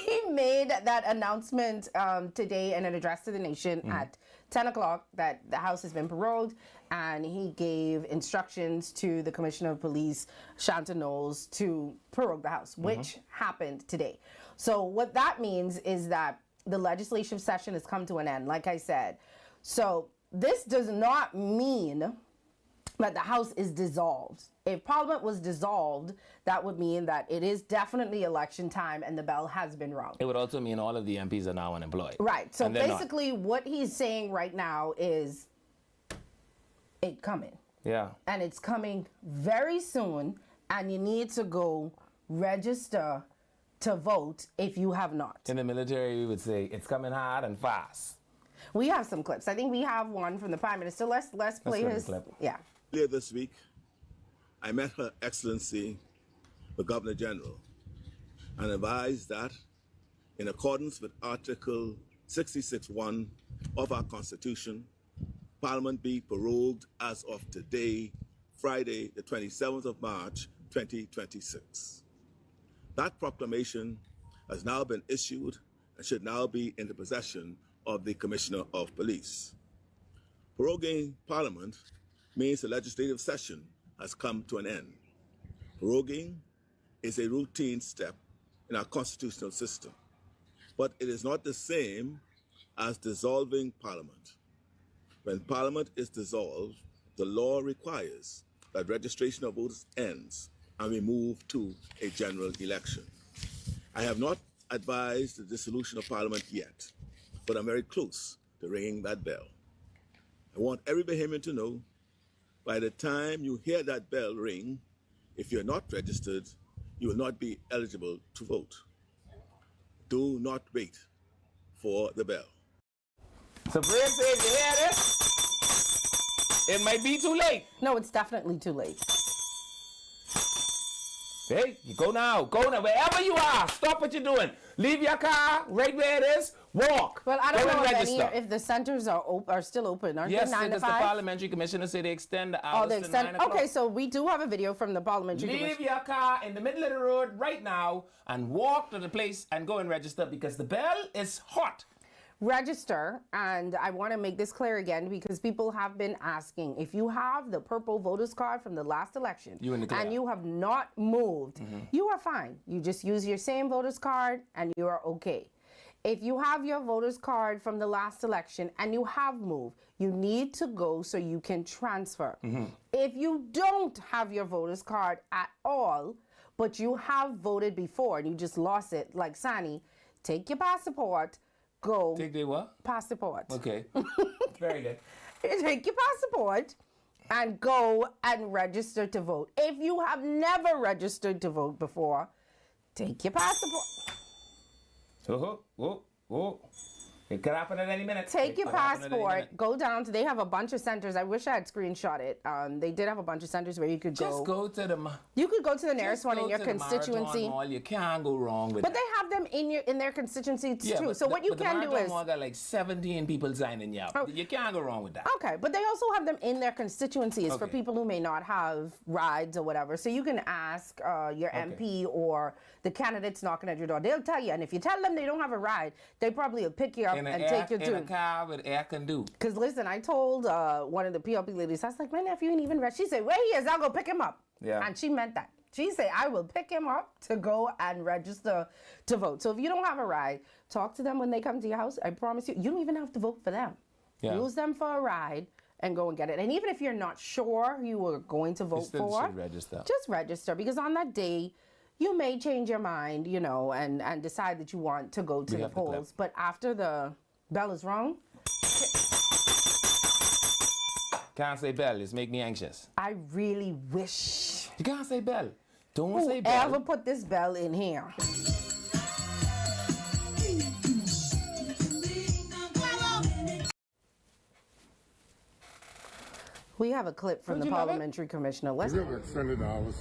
He made that announcement today in an address to the nation at 10 o'clock that the House has been prorogued, and he gave instructions to the Commissioner of Police, Shanta Knowles, to prorogue the House, which happened today. So what that means is that the legislative session has come to an end, like I said. So this does not mean that the House is dissolved. If Parliament was dissolved, that would mean that it is definitely election time and the bell has been rung. It would also mean all of the MPs are now unemployed. Right. So basically what he's saying right now is it's coming. Yeah. And it's coming very soon, and you need to go register to vote if you have not. In the military, we would say it's coming hard and fast. We have some clips. I think we have one from the Prime Minister. Let's play his clip. Yeah. Earlier this week, I met Her Excellency, the Governor General, and advised that, in accordance with Article 66(1) of our Constitution, Parliament be prorogued as of today, Friday, the 27th of March, 2026. That proclamation has now been issued and should now be in the possession of the Commissioner of Police. Proroguing Parliament means the legislative session has come to an end. Proroguing is a routine step in our constitutional system, but it is not the same as dissolving Parliament. When Parliament is dissolved, the law requires that registration of voters ends and we move to a general election. I have not advised the dissolution of Parliament yet, but I'm very close to ringing that bell. I want every Bahamian to know, by the time you hear that bell ring, if you're not registered, you will not be eligible to vote. Do not wait for the bell. So Brad said, you hear this? It might be too late. No, it's definitely too late. Hey, you go now, wherever you are, stop what you're doing. Leave your car right where it is, walk. Well, I don't go know and if the centers are still open. Aren't yes, they 9 to 5? Yes, the Parliamentary Commissioner said they extend the hours to 9 o'clock. Okay, so we do have a video from the Parliamentary Commission. Leave your car in the middle of the road right now and walk to the place and go and register because the bell is hot. Register, and I want to make this clear again because people have been asking, if you have the purple voters card from the last election and you have not moved, you are fine. You just use your same voters card and you are okay. If you have your voters card from the last election and you have moved, you need to go so you can transfer. If you don't have your voters card at all, but you have voted before and you just lost it, like Sani, take your passport, go. Take the what? Passport. Okay. Very good. Take your passport and go and register to vote. If you have never registered to vote before, take your passport. It could happen at any minute. Take your passport, go down to, they have a bunch of centers. I wish I had screenshot it. They did have a bunch of centers where you could Just go to the... You could go to the nearest one in your constituency. Mall. You can't go wrong with But that. they have them in their constituencies too. So what you can do is... the Mall got like 17 people signing you up. You can't go wrong with that. Okay, but they also have them in their constituencies for people who may not have rides or whatever. So you can ask your MP or the candidates knocking at your door. They'll tell you. And if you tell them they don't have a ride, they probably will pick you up and take you to. In a car with air can do. Because listen, I told one of the PLP ladies, I was like, my nephew ain't even ready. She said, where he is, I'll go pick him up. Yeah. And she meant that. She said, I will pick him up to go and register to vote. So if you don't have a ride, talk to them when they come to your house. I promise you, you don't even have to vote for them. Yeah. Use them for a ride and go and get it. And even if you're not sure you were going to vote for, just register. Because on that day, you may change your mind, you know, and decide that you want to go to the polls. But after the bell is rung, can't say bell. It's make me anxious. I really wish. You can't say bell. Don't say bell. Whoever put this bell in here. We have a clip from the Parliamentary Commissioner. We have extended hours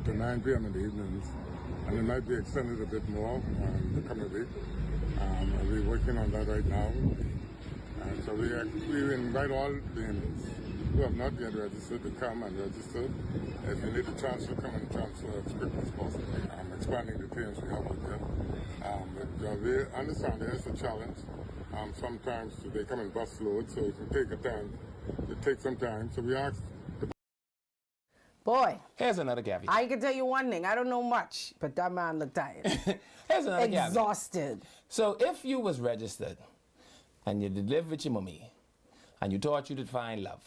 to 9 p.m. in the evenings, and it might be extended a bit more the coming week. And we're working on that right now. And so we invite all the who have not yet registered to come and register. If you need a transfer, come and transfer as quickly as possible. Expanding the teams we have with them. But we understand there is a challenge. Sometimes they come in bus loads, so it can take a time. It takes some time, so we asked. Boy, here's another caveat. I can tell you one thing. I don't know much, but that man looked tired. Here's another caveat. Exhausted. So if you was registered and you did live with your mommy and you thought you did find love,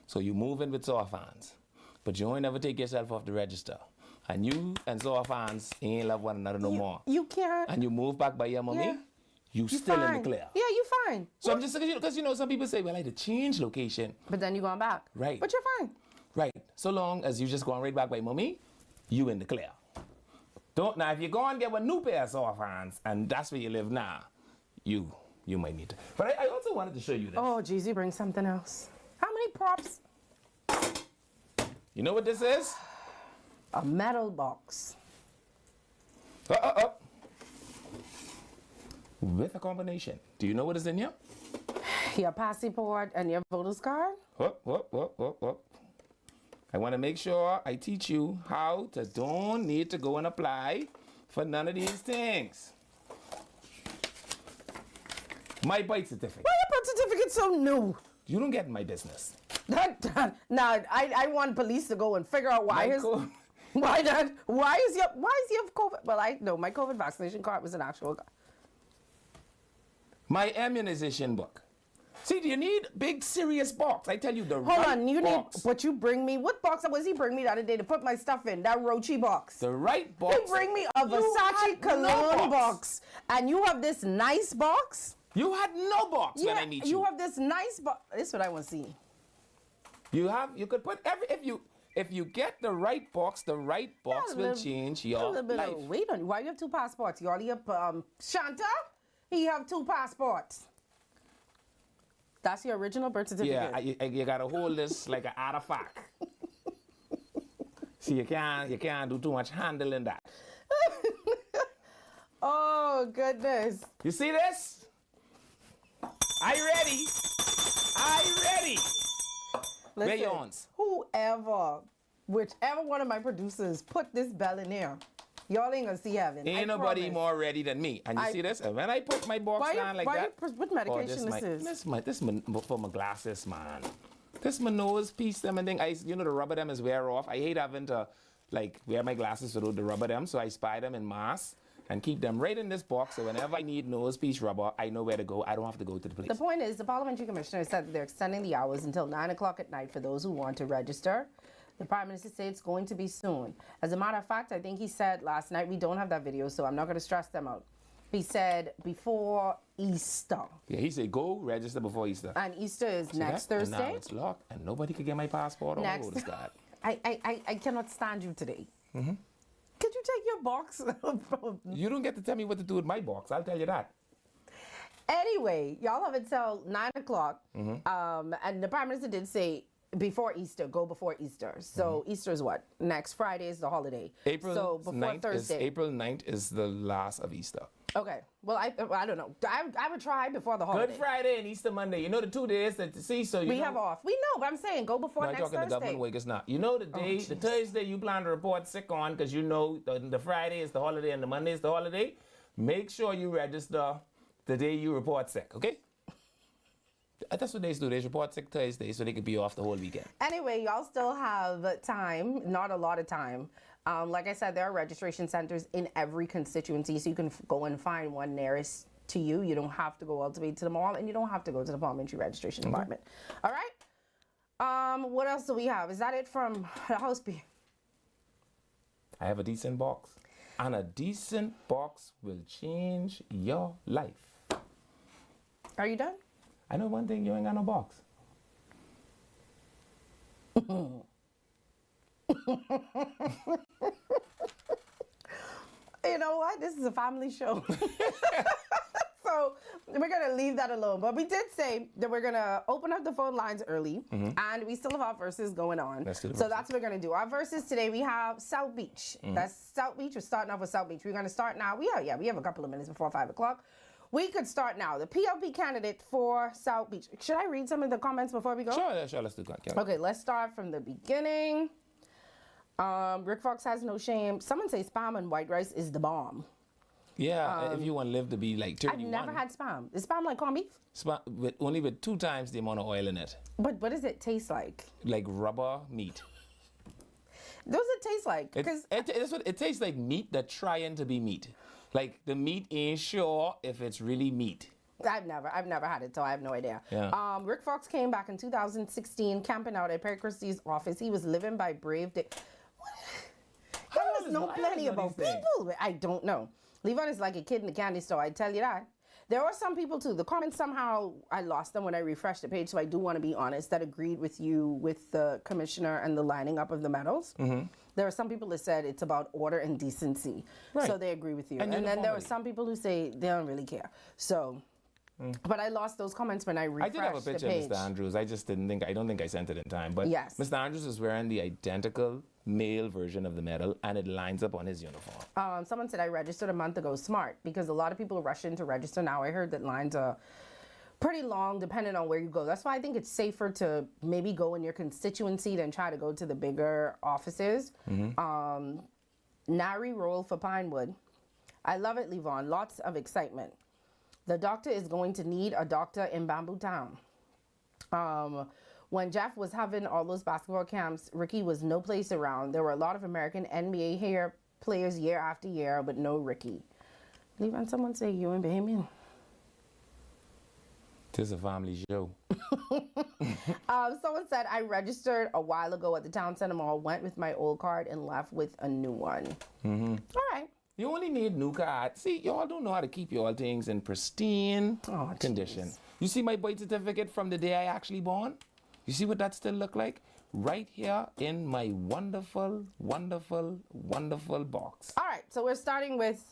so you move in with soft fans, but you ain't never take yourself off the register, and you and soft fans ain't love one another no more. You can't. And you move back by your mommy. Yeah. You still fine. in the clear. Yeah, you fine. So I'm just saying, because you know, some people say, well, I had to change location. But then you going back. Right. But you're fine. Right. So long as you just going right back by mommy, you in the clear. Now, if you go and get a new pair of soft hands, and that's where you live now, you you might need to. But I also wanted to show you this. Oh, geez, you bring something else. How many props? You know what this is? A metal box. With a combination. Do you know what is in here? Your passport and your voter's card? Whoop. I want to make sure I teach you how to don't need to go and apply for none of these things. My birth certificate. Why your birth certificate so new? You don't get in my business. Now, I want police to go and figure out why why is your COVID? Well, I know my COVID vaccination card was an actual card. My immunization book. See, do you need big serious box? I tell you the Hold right on, you box. need what you bring me? What box was he bring me the other day to put my stuff in? That Rochi box. The right box. He bring me a Versace cologne box, and you have this nice box. You had no box when I meet you. You have this nice box. This is what I want to see. You could put if you get the right box will change your a little bit life. Of weight on you. Why you have two passports? You already have Shanta. He have two passports. That's your original birth certificate. Yeah, you gotta hold this like an artifact. See, you can't do too much handling that. Oh goodness! You see this? I ready. Listen, Where yawns? Whichever one of my producers put this bell in there, y'all ain't gonna see heaven. Ain't nobody more ready than me. And you see this? And when I put my box down like that. What medication this for my glasses, man. This my nose piece, them and thing. The rubber them is wear off. I hate having to wear my glasses without the rubber them, so I spy them in mass and keep them right in this box. So whenever I need nose piece rubber, I know where to go. I don't have to go to the place. The point is, the Parliamentary Commissioner said that they're extending the hours until 9 o'clock at night for those who want to register. The Prime Minister said it's going to be soon. As a matter of fact, I think he said last night, we don't have that video, so I'm not going to stress them out. He said before Easter. Yeah, he said go register before Easter. And Easter is next Thursday. And now it's locked, and nobody could get my passport or voter's card. I cannot stand you today. Mm-hmm. Could you take your box? You don't get to tell me what to do with my box. I'll tell you that. Anyway, y'all have until 9 o'clock. Mm-hmm. And the Prime Minister did say before Easter, go before Easter. So Easter is what? Next Friday is the holiday. April 9th is the last of Easter. Okay. Well, I don't know. I would try before the holiday. Good Friday and Easter Monday. You know the 2 days that so we have off. We know, but I'm saying go before next Thursday. I'm talking the government week. It's not. You know the Thursday you plan to report sick on because you know the Friday is the holiday and the Monday is the holiday. Make sure you register the day you report sick. Okay. That's what they do. They report sick Thursday so they could be off the whole weekend. Anyway, y'all still have time. Not a lot of time. Like I said, there are registration centers in every constituency, so you can go and find one nearest to you. You don't have to go all the way to the mall, and you don't have to go to the Parliamentary Registration Department. All right? What else do we have? Is that it from the House P? I have a decent box. And a decent box will change your life. Are you done? I know one thing, you ain't got no box. You know what? This is a family show. So we're going to leave that alone. But we did say that we're going to open up the phone lines early. And we still have our verses going on. So that's what we're going to do. Our verses today, we have South Beach. That's South Beach. We're starting off with South Beach. We're going to start now. We have a couple of minutes before 5 o'clock. We could start now. The PLP candidate for South Beach. Should I read some of the comments before we go? Sure. Let's do that. Okay, let's start from the beginning. Rick Fox has no shame. Someone say spam and white rice is the bomb. Yeah, if you want to live to be like 31. I've never had spam. Is spam like corned beef? Spam, only with 2 times the amount of oil in it. But what does it taste like? Like rubber meat. What does it taste like? It tastes like meat that's trying to be meat. Like the meat ain't sure if it's really meat. I've never had it, so I have no idea. Yeah. Rick Fox came back in 2016, camping out at Perry Christie's office. He was living by brave day. I don't know plenty about people. I don't know. Levon is like a kid in the candy store, I tell you that. There were some people too. The comments somehow, I lost them when I refreshed the page, so I do want to be honest, that agreed with you with the commissioner and the lining up of the medals. There are some people that said it's about order and decency. Right. So they agree with you. And then there were some people who say they don't really care. So But I lost those comments when I refreshed I did have a picture the of page. Mr. Andrews. I don't think I sent it in time. But Yes. Mr. Andrews is wearing the identical male version of the medal, and it lines up on his uniform. Someone said I registered a month ago. Smart, because a lot of people rush in to register now. I heard that lines are pretty long depending on where you go. That's why I think it's safer to maybe go in your constituency than try to go to the bigger offices. Nari roll for Pinewood. I love it, Levon. Lots of excitement. The doctor is going to need a doctor in Bamboo Town. When Jeff was having all those basketball camps, Ricky was no place around. There were a lot of American NBA players year after year, but no Ricky. Levon, someone say you and Bahamian. This is a family show. Someone said I registered a while ago at the town center mall, went with my old card and left with a new one. All right. You only need new card. See, y'all don't know how to keep y'all things in pristine condition. Geez. You see my birth certificate from the day I actually born? You see what that still look like? Right here in my wonderful, wonderful, wonderful box. All right, so we're starting with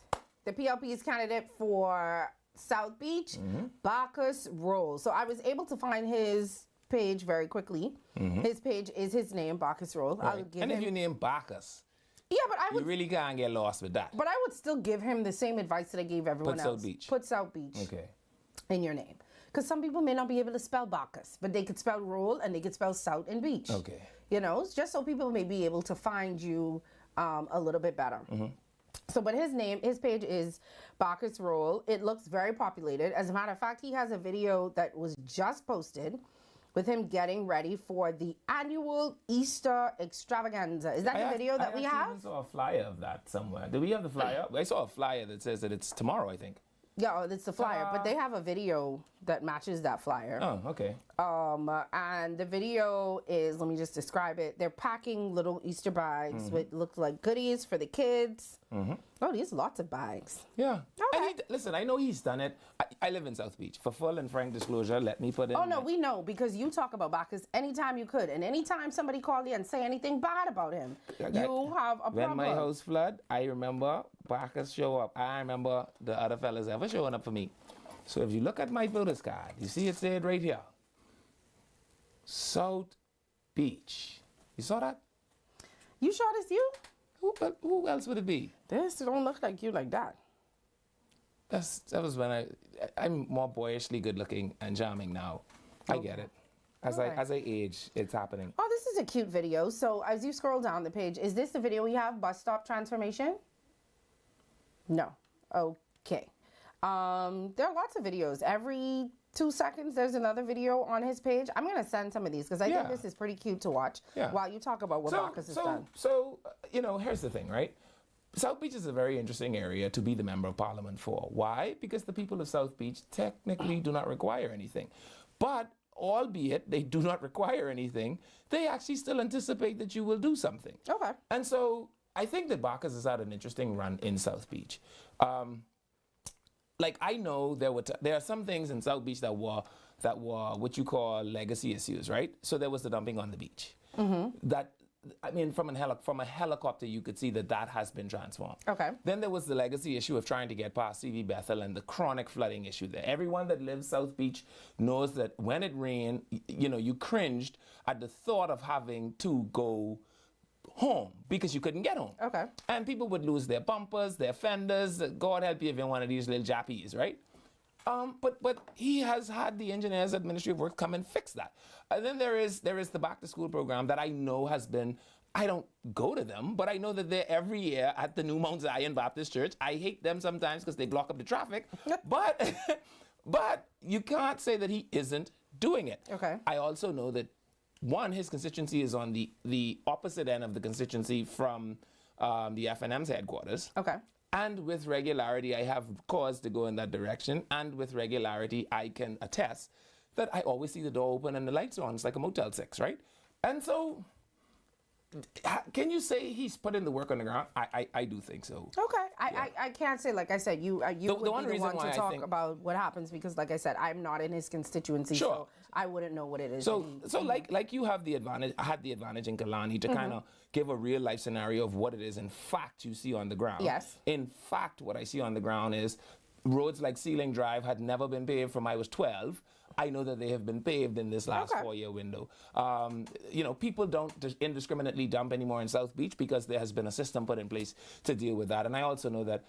the PLP's candidate for South Beach, Bacchus Rolle. So I was able to find his page very quickly. His page is his name, Bacchus Rolle. Right. And if you name Bacchus, yeah, but I would. You really can't get lost with that. But I would still give him the same advice that I gave everyone else. South Beach. Put South Beach. Okay. In your name. Because some people may not be able to spell Bacchus, but they could spell Roll and they could spell South and Beach. Okay. You know, it's just so people may be able to find you a little bit better. So, but his page is Bacchus Rolle. It looks very populated. As a matter of fact, he has a video that was just posted with him getting ready for the annual Easter extravaganza. Is that the video that we have? I saw a flyer of that somewhere. Do we have the flyer? I saw a flyer that says that it's tomorrow, I think. Yeah, it's the flyer, but they have a video that matches that flyer. Oh, okay. And the video is, let me just describe it. They're packing little Easter bags with look like goodies for the kids. Oh, there's lots of bags. Yeah. Okay. And listen, I know he's done it. I live in South Beach. For full and frank disclosure, let me put in. Oh, no, we know, because you talk about Bacchus anytime you could. And anytime somebody called you and say anything bad about him, you have a problem. When my house flood, I remember Bacchus show up. I remember the other fellas ever showing up for me. So if you look at my voter's card, you see it said right here, South Beach. You saw that? You sure it's you? Who else would it be? This don't look like you like that. That was when I'm more boyishly good looking and charming now. I get it. As I age, it's happening. Oh, this is a cute video. So as you scroll down the page, is this the video we have, bus stop transformation? No. Okay. There are lots of videos. Every 2 seconds, there's another video on his page. I'm going to send some of these because I think this is pretty cute to watch while you talk about what Bacchus has done. So, you know, here's the thing, right? South Beach is a very interesting area to be the member of parliament for. Why? Because the people of South Beach technically do not require anything. But albeit they do not require anything, they actually still anticipate that you will do something. Okay. And so I think that Bacchus has had an interesting run in South Beach. Like I know there are some things in South Beach that were what you call legacy issues, right? So there was the dumping on the beach. That, I mean, from a helicopter, you could see that has been transformed. Okay. Then there was the legacy issue of trying to get past CV Bethel and the chronic flooding issue there. Everyone that lives South Beach knows that when it rained, you know, you cringed at the thought of having to go home because you couldn't get home. Okay. And people would lose their bumpers, their fenders. God help you if you're one of these little jappies, right? But he has had the engineers at Ministry of Works come and fix that. And then there is the back to school program that I know has been, I don't go to them, but I know that they're every year at the New Mount Zion Baptist Church. I hate them sometimes because they block up the traffic, but you can't say that he isn't doing it. Okay. I also know that one, his constituency is on the opposite end of the constituency from the FNM's headquarters. Okay. And with regularity, I have cause to go in that direction. And with regularity, I can attest that I always see the door open and the lights are on. It's like a Motel 6, right? And so, can you say he's put in the work on the ground? I do think so. Okay. I can't say, like I said, you would be the one to talk about what happens because, like I said, I'm not in his constituency, so I wouldn't know what it is. So like you have the advantage, I had the advantage in Kalani to kind of give a real life scenario of what it is in fact you see on the ground. Yes. In fact, what I see on the ground is roads like Sealing Drive had never been paved from I was 12. I know that they have been paved in this last 4-year window. You know, people don't indiscriminately dump anymore in South Beach because there has been a system put in place to deal with that. And I also know that,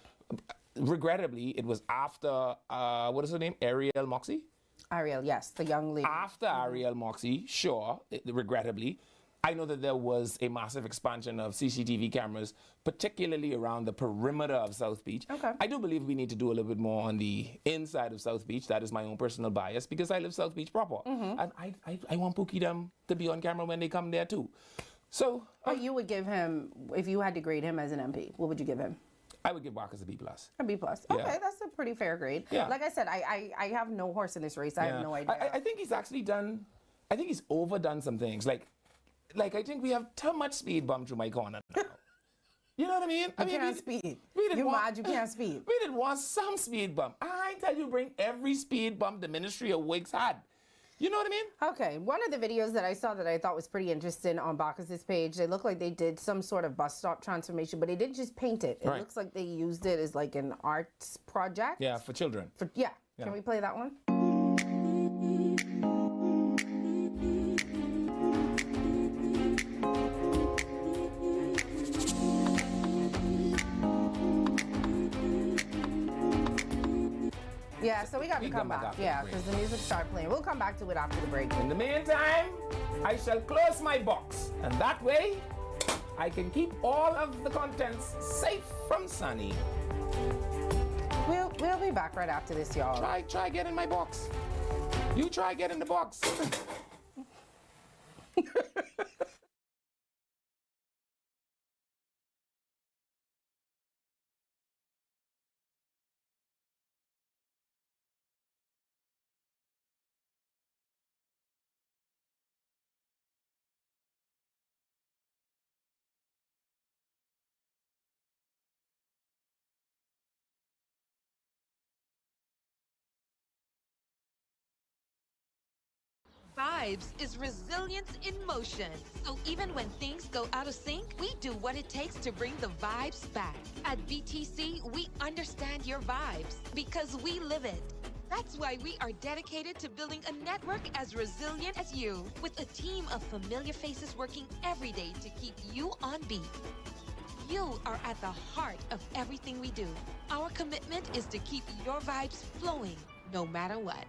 regrettably, it was after, what is her name? Ariel Moxie? Ariel, yes, the young lady. After Ariel Moxie, regrettably, I know that there was a massive expansion of CCTV cameras, particularly around the perimeter of South Beach. I do believe we need to do a little bit more on the inside of South Beach. That is my own personal bias because I live South Beach proper. And I want Pookie them to be on camera when they come there too. So, what you would give him, if you had to grade him as an MP, what would you give him? I would give Bacchus a B+. A B+. Okay, that's a pretty fair grade. Yeah. Like I said, I have no horse in this race. I have no idea. I think he's actually done, I think he's overdone some things. Like I think we have too much speed bump through my corner now. You know what I mean? You can't speed. You mad you can't speed. We didn't want some speed bump. I tell you, bring every speed bump the Ministry of Wigs had. You know what I mean? Okay, one of the videos that I saw that I thought was pretty interesting on Bacchus's page, they look like they did some sort of bus stop transformation, but they didn't just paint it. It looks like they used it as like an arts project. Yeah, for children. Yeah. Can we play that one? Yeah, so we got to come back. Yeah, because the music started playing. We'll come back to it after the break. In the meantime, I shall close my box. And that way, I can keep all of the contents safe from Sunny. We'll be back right after this, y'all. Try get in my box. You try get in the box. Vibes is resilience in motion. So even when things go out of sync, we do what it takes to bring the vibes back. At BTC, we understand your vibes because we live it. That's why we are dedicated to building a network as resilient as you, with a team of familiar faces working every day to keep you on beat. You are at the heart of everything we do. Our commitment is to keep your vibes flowing, no matter what.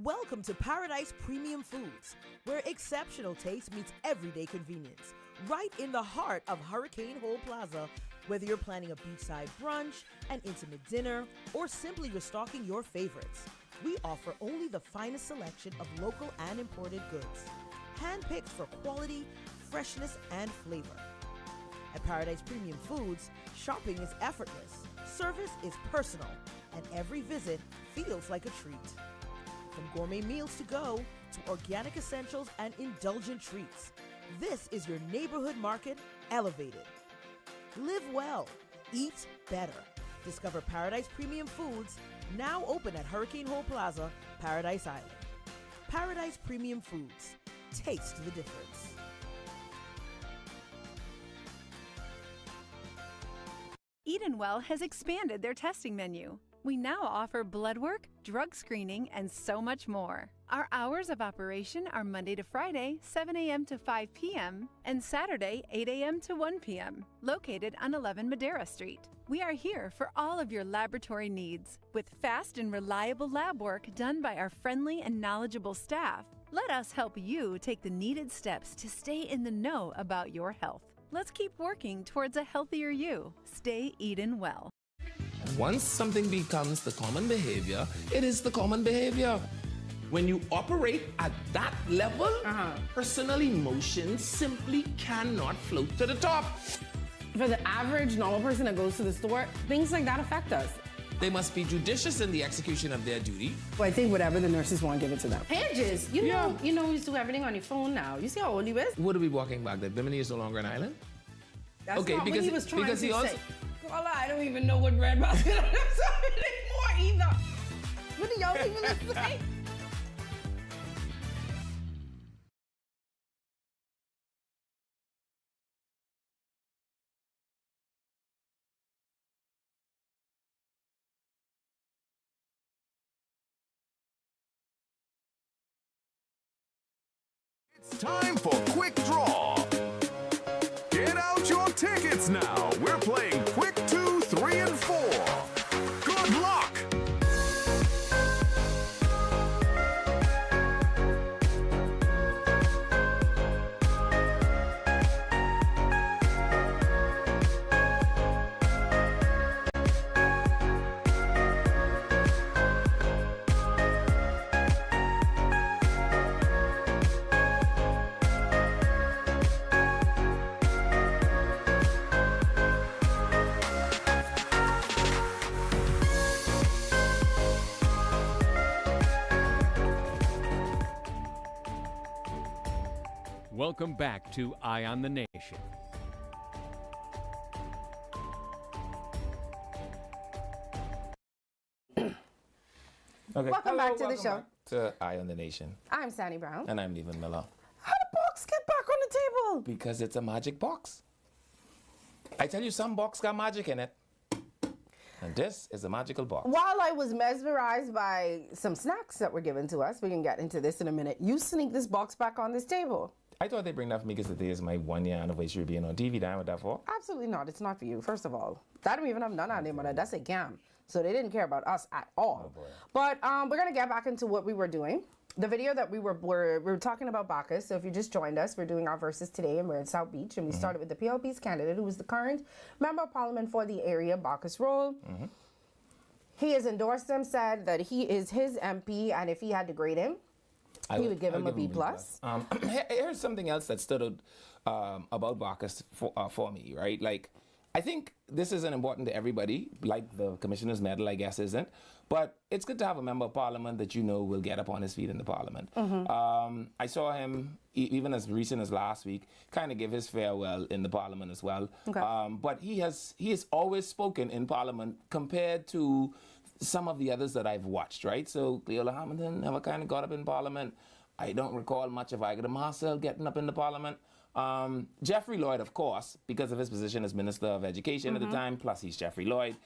Welcome to Paradise Premium Foods, where exceptional taste meets everyday convenience. Right in the heart of Hurricane Hole Plaza, whether you're planning a beachside brunch, an intimate dinner, or simply restocking your favorites, we offer only the finest selection of local and imported goods, handpicked for quality, freshness, and flavor. At Paradise Premium Foods, shopping is effortless, service is personal, and every visit feels like a treat. From gourmet meals to go to organic essentials and indulgent treats, this is your neighborhood market elevated. Live well, eat better. Discover Paradise Premium Foods, now open at Hurricane Hole Plaza, Paradise Island. Paradise Premium Foods, taste the difference. Edenwell has expanded their testing menu. We now offer blood work, drug screening, and so much more. Our hours of operation are Monday to Friday, 7 a.m. to 5 p.m., and Saturday, 8 a.m. to 1 p.m., located on 11 Madera Street. We are here for all of your laboratory needs, with fast and reliable lab work done by our friendly and knowledgeable staff. Let us help you take the needed steps to stay in the know about your health. Let's keep working towards a healthier you. Stay Eden well. Once something becomes the common behavior, it is the common behavior. When you operate at that level, personal emotions simply cannot float to the top. For the average normal person that goes to the store, things like that affect us. They must be judicious in the execution of their duty. Well, I think whatever the nurses want, give it to them. Pages, you know, you used to do everything on your phone now. You see how old he is? What are we walking back? That Bimini is no longer an island? That's okay, not because what he was trying to he also say. Well, I don't even know what breadbasket is anymore either. What do y'all even say? Time for Quick Draw. Get out your tickets now. We're playing Quick 2, 3, and 4. Good luck. Welcome back to Eye on the Nation. Okay. Welcome back to the show. To Eye on the Nation. I'm Sandy Brown. And I'm Levan Miller. How did the box get back on the table? Because it's a magic box. I tell you, some box got magic in it. And this is a magical box. While I was mesmerized by some snacks that were given to us, we can get into this in a minute, you sneak this box back on this table. I thought they'd bring that for me because today is my 1-year anniversary of being on TV. Down with that for? Absolutely not. It's not for you, first of all. That don't even have none on name on it. That's a gam. So they didn't care about us at all. Oh, boy. But we're going to get back into what we were doing. The video that we were talking about Bacchus. So if you just joined us, we're doing our verses today, and we're in South Beach. And we started with the PLP's candidate, who was the current member of parliament for the area, Bacchus Rolle. He has endorsed him, said that he is his MP, and if he had to grade him, he would give him a B+. Here's something else that stood out about Bacchus for me, right? Like, I think this isn't important to everybody, like the Commissioner's Medal, I guess, isn't. But it's good to have a member of parliament that you know will get up on his feet in the parliament. I saw him, even as recent as last week, kind of give his farewell in the parliament as well. But he has always spoken in parliament compared to some of the others that I've watched, right? So Cleola Hamilton never kind of got up in parliament. I don't recall much of Ida Marcel getting up in the parliament. Jeffrey Lloyd, of course, because of his position as Minister of Education at the time, plus he's Jeffrey Lloyd.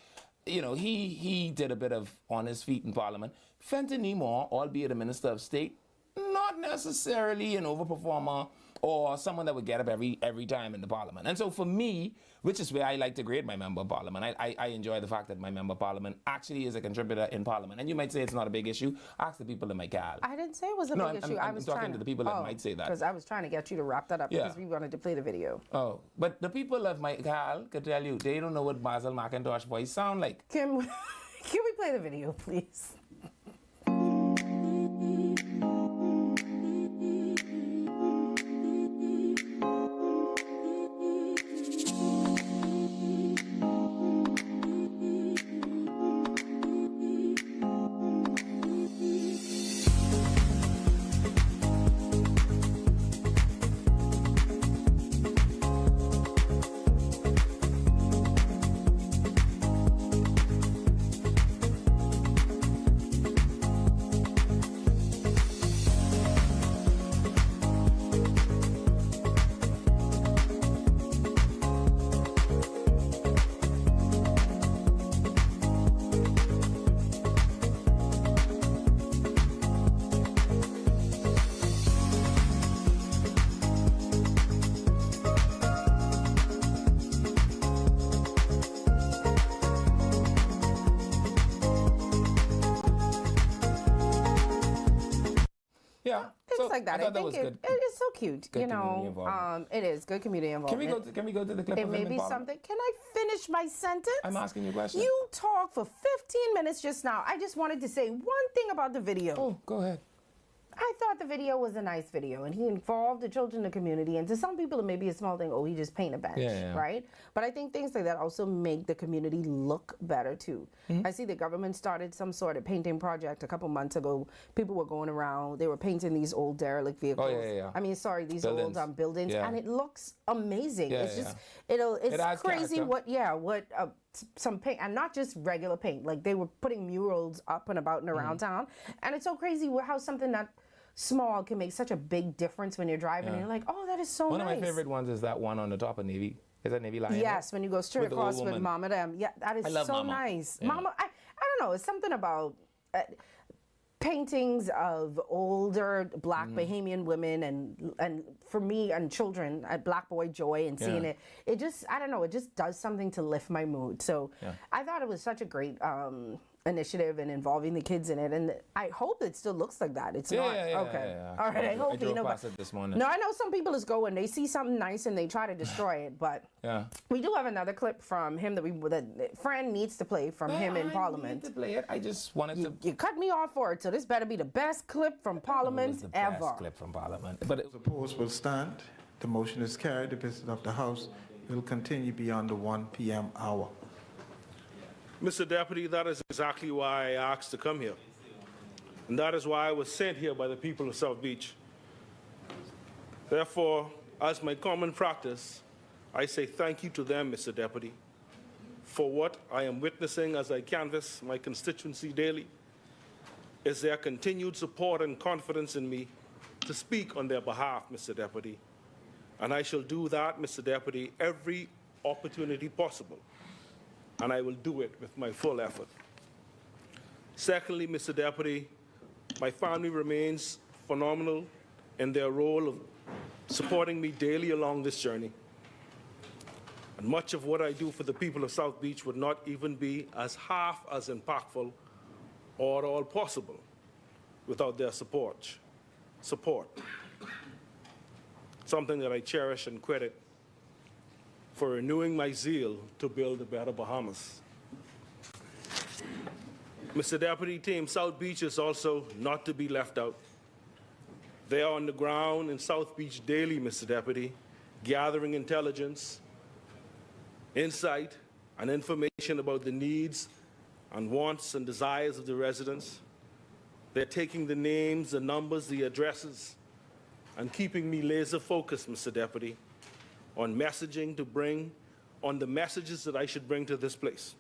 You know, he did a bit of on his feet in parliament. Fenton Nemore, albeit a Minister of State, not necessarily an overperformer or someone that would get up every time in the parliament. And so for me, which is where I like to grade my member of parliament, I enjoy the fact that my member of parliament actually is a contributor in parliament. And you might say it's not a big issue. Ask the people in my gal. I didn't say it was a big issue. I was talking to the people that might say that. Because I was trying to get you to wrap that up because we wanted to play the video. Oh, but the people of my gal could tell you, they don't know what Basil McIntosh voice sound like. Can we play the video, please? Yeah, things like that. I think it is so cute. Good you know, it is good community involvement. Can we go to the clip? It may be something. Can I finish my sentence? I'm asking you a question. You talked for 15 minutes just now. I just wanted to say one thing about the video. Oh, go ahead. I thought the video was a nice video, and he involved the children in the community. And to some people, it may be a small thing. Oh, he just paint a bench, right? But I think things like that also make the community look better too. I see the government started some sort of painting project a couple months ago. People were going around; they were painting these old derelict vehicles. I mean, sorry, these old buildings, and it looks amazing. It's just, it's crazy character. what some paint, and not just regular paint. Like they were putting murals up and about and around town, and it's so crazy how something that small can make such a big difference when you're driving and you're like, oh, that is so nice. One of my favorite ones is that one on the top of Navy. Is that Navy Lion? Yes, when you go straight across with Mama them. Yeah, that is so nice. Yeah. Mama, I don't know, it's something about paintings of older Black Bahamian women and for me and children at Black Boy Joy and seeing it just, I don't know, it just does something to lift my mood. So I thought it was such a great initiative and involving the kids in it, and I hope it still looks like that. It's not okay. All right, I hope I drove past it this morning. No, I know some people just go and they see something nice and they try to destroy it, but we do have another clip from him that Fran needs to play from him in Parliament. I need to play it. I just wanted to. You cut me off for it, so this better be the best clip from Parliament ever. Best clip from Parliament. But opposed will stand. The motion is carried. The business of the House will continue beyond the 1 p.m. hour. Mr. Deputy, that is exactly why I asked to come here. And that is why I was sent here by the people of South Beach. Therefore, as my common practice, I say thank you to them, Mr. Deputy, for what I am witnessing as I canvass my constituency daily, is their continued support and confidence in me to speak on their behalf, Mr. Deputy. And I shall do that, Mr. Deputy, every opportunity possible. And I will do it with my full effort. Secondly, Mr. Deputy, my family remains phenomenal in their role of supporting me daily along this journey. And much of what I do for the people of South Beach would not even be as half as impactful or at all possible without their support. Something that I cherish and credit for renewing my zeal to build a better Bahamas. Mr. Deputy, Team South Beach is also not to be left out. They are on the ground in South Beach daily, Mr. Deputy, gathering intelligence, insight, and information about the needs and wants and desires of the residents. They're taking the names, the numbers, the addresses, and keeping me laser focused, Mr. Deputy, on messaging to bring, on the messages that I should bring to this place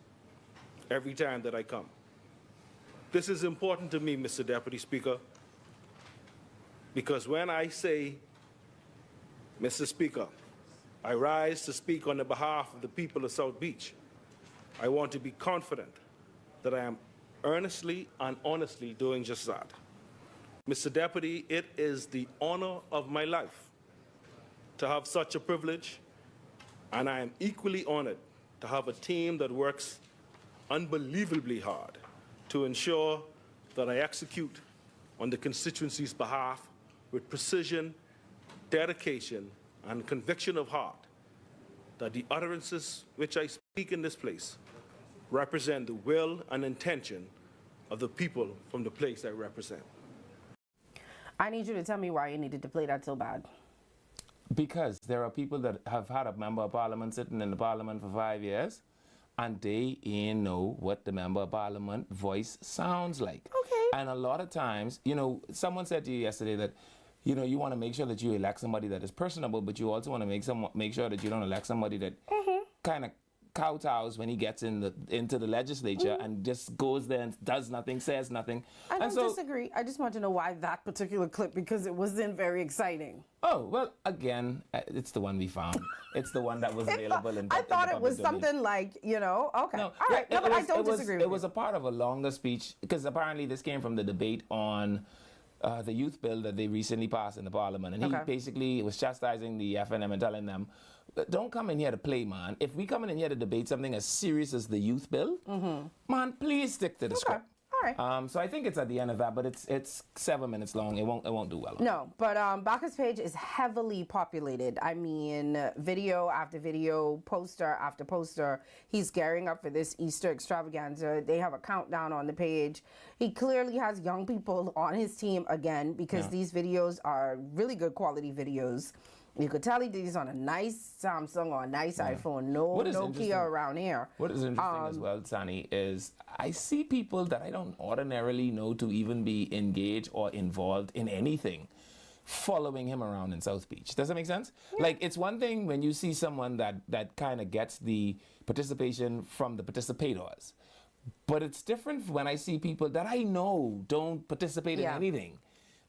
every time that I come. This is important to me, Mr. Deputy Speaker, because when I say, Mr. Speaker, I rise to speak on the behalf of the people of South Beach, I want to be confident that I am earnestly and honestly doing just that. Mr. Deputy, it is the honor of my life to have such a privilege, and I am equally honored to have a team that works unbelievably hard to ensure that I execute on the constituency's behalf with precision, dedication, and conviction of heart, that the utterances which I speak in this place represent the will and intention of the people from the place I represent. I need you to tell me why you needed to play that so bad. Because there are people that have had a member of parliament sitting in the parliament for 5 years, and they ain't know what the member of parliament voice sounds like. Okay. And a lot of times, you know, someone said to you yesterday that, you know, you want to make sure that you elect somebody that is personable, but you also want to make sure that you don't elect somebody that kind of kowtows when he gets into the legislature and just goes there and does nothing, says nothing. I don't disagree. I just want to know why that particular clip, because it wasn't very exciting. Oh, well, again, it's the one we found. It's the one that was available in I thought it was something like, you know, okay. No, all right, no, but I don't disagree with you. It was a part of a longer speech, because apparently this came from the debate on the youth bill that they recently passed in the parliament. And he basically was chastising the FNM and telling them, don't come in here to play, man. If we come in here to debate something as serious as the youth bill, man, please stick to the script. All right. So I think it's at the end of that, but it's 7 minutes long. It won't do well. No, but Bacchus page is heavily populated. I mean, video after video, poster after poster. He's gearing up for this Easter extravaganza. They have a countdown on the page. He clearly has young people on his team again, because these videos are really good quality videos. You could tell he did these on a nice Samsung or a nice iPhone. No Nokia around here. What is interesting as well, Sani, is I see people that I don't ordinarily know to even be engaged or involved in anything following him around in South Beach. Does that make sense? Yeah. Like, it's one thing when you see someone that kind of gets the participation from the participators. But it's different when I see people that I know don't participate in anything.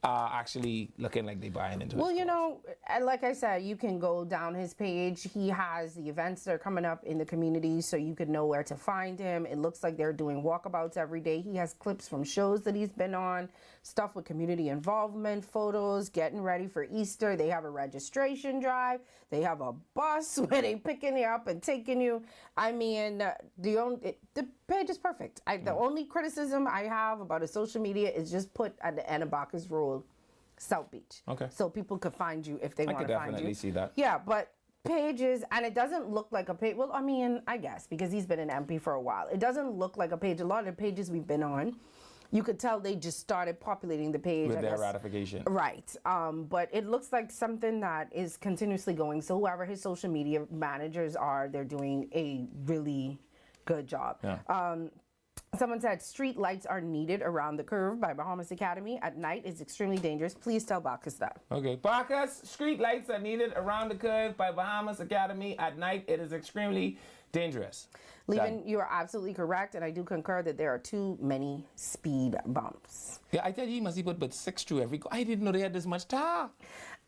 are actually looking like they're buying into it. Well, you know, like I said, you can go down his page. He has the events that are coming up in the community, so you can know where to find him. It looks like they're doing walkabouts every day. He has clips from shows that he's been on, stuff with community involvement, photos, getting ready for Easter. They have a registration drive. They have a bus where they picking you up and taking you. I mean, the page is perfect. The only criticism I have about his social media is just put at the end of Bacchus Rolle, South Beach. Okay. So people could find you if they want to find you. I could definitely see that. Yeah, but pages, and it doesn't look like a page. Well, I mean, I guess, because he's been an MP for a while. It doesn't look like a page. A lot of the pages we've been on, you could tell they just started populating the page. With their ratification. Right. But it looks like something that is continuously going. So whoever his social media managers are, they're doing a really good job. Yeah. Someone said street lights are needed around the curve by Bahamas Academy. At night is extremely dangerous. Please tell Bacchus that. Okay. Bacchus, street lights are needed around the curve by Bahamas Academy. At night it is extremely dangerous. Levin, you are absolutely correct, and I do concur that there are too many speed bumps. Yeah, I tell you, he must put but 6 through every. I didn't know they had this much tar.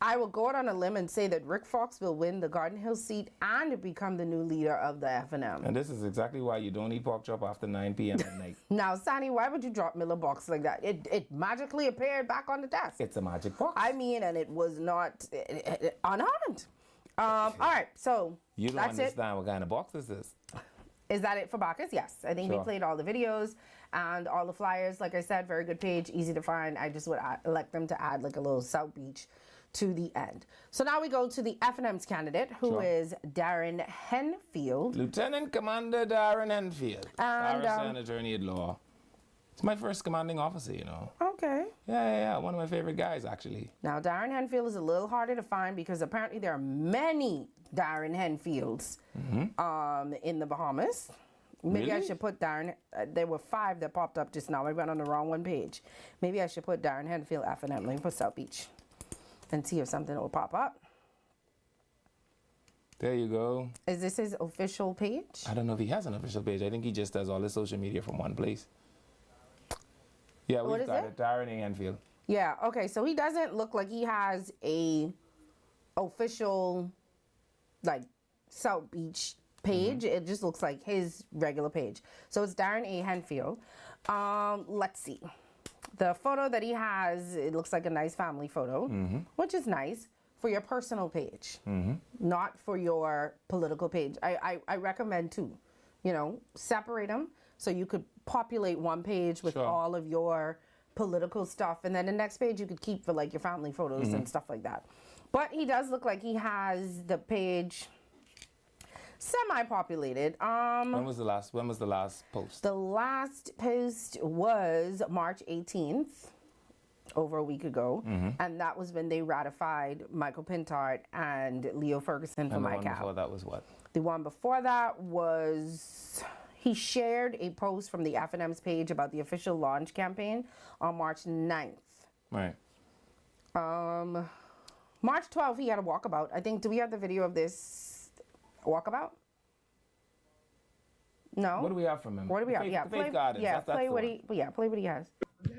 I will go out on a limb and say that Rick Fox will win the Garden Hill seat and become the new leader of the F&M. And this is exactly why you don't eat pork chop after 9 p.m. at night. Now, Sonny, why would you drop Miller box like that? It magically appeared back on the desk. It's a magic box. I mean, and it was not unharmed. All right, so you don't that's understand what kind of box this is. Is that it for Bacchus? Yes. I think we played all the videos and all the flyers. Like I said, very good page, easy to find. I just would like them to add like a little South Beach to the end. So now we go to the F&M's candidate, who is Darren Henfield. Lieutenant Commander Darren Henfield, and Barrister Attorney at Law. It's my first commanding officer, you know. Okay. Yeah. One of my favorite guys, actually. Now, Darren Henfield is a little harder to find because apparently there are many Darren Henfields in the Bahamas. Maybe I should put Darren. There were 5 that popped up just now. I went on the wrong one page. Maybe I should put Darren Henfield F&M. Let me put South Beach and see if something will pop up. There you go. Is this his official page? I don't know if he has an official page. I think he just does all his social media from one place. Yeah, we've got it. Darren A. Henfield. Yeah, okay. So he doesn't look like he has a official, like, South Beach page. It just looks like his regular page. So it's Darren A. Henfield. Let's see. The photo that he has, it looks like a nice family photo, which is nice for your personal page, not for your political page. I recommend too, separate them so you could populate one page with all of your political stuff, and then the next page you could keep for like your family photos and stuff like that. But he does look like he has the page semi-populated. When was the last post? The last post was March 18th, over a week ago, and that was when they ratified Michael Pintard and Leo Ferguson for my And the one before that was what? The one before that was, he shared a post from the F&M's page about the official launch campaign on March 9th. Right. March 12th, he had a walkabout. I think, do we have the video of this walkabout? No. What do we have from him? What do we have? Yeah, play what he has.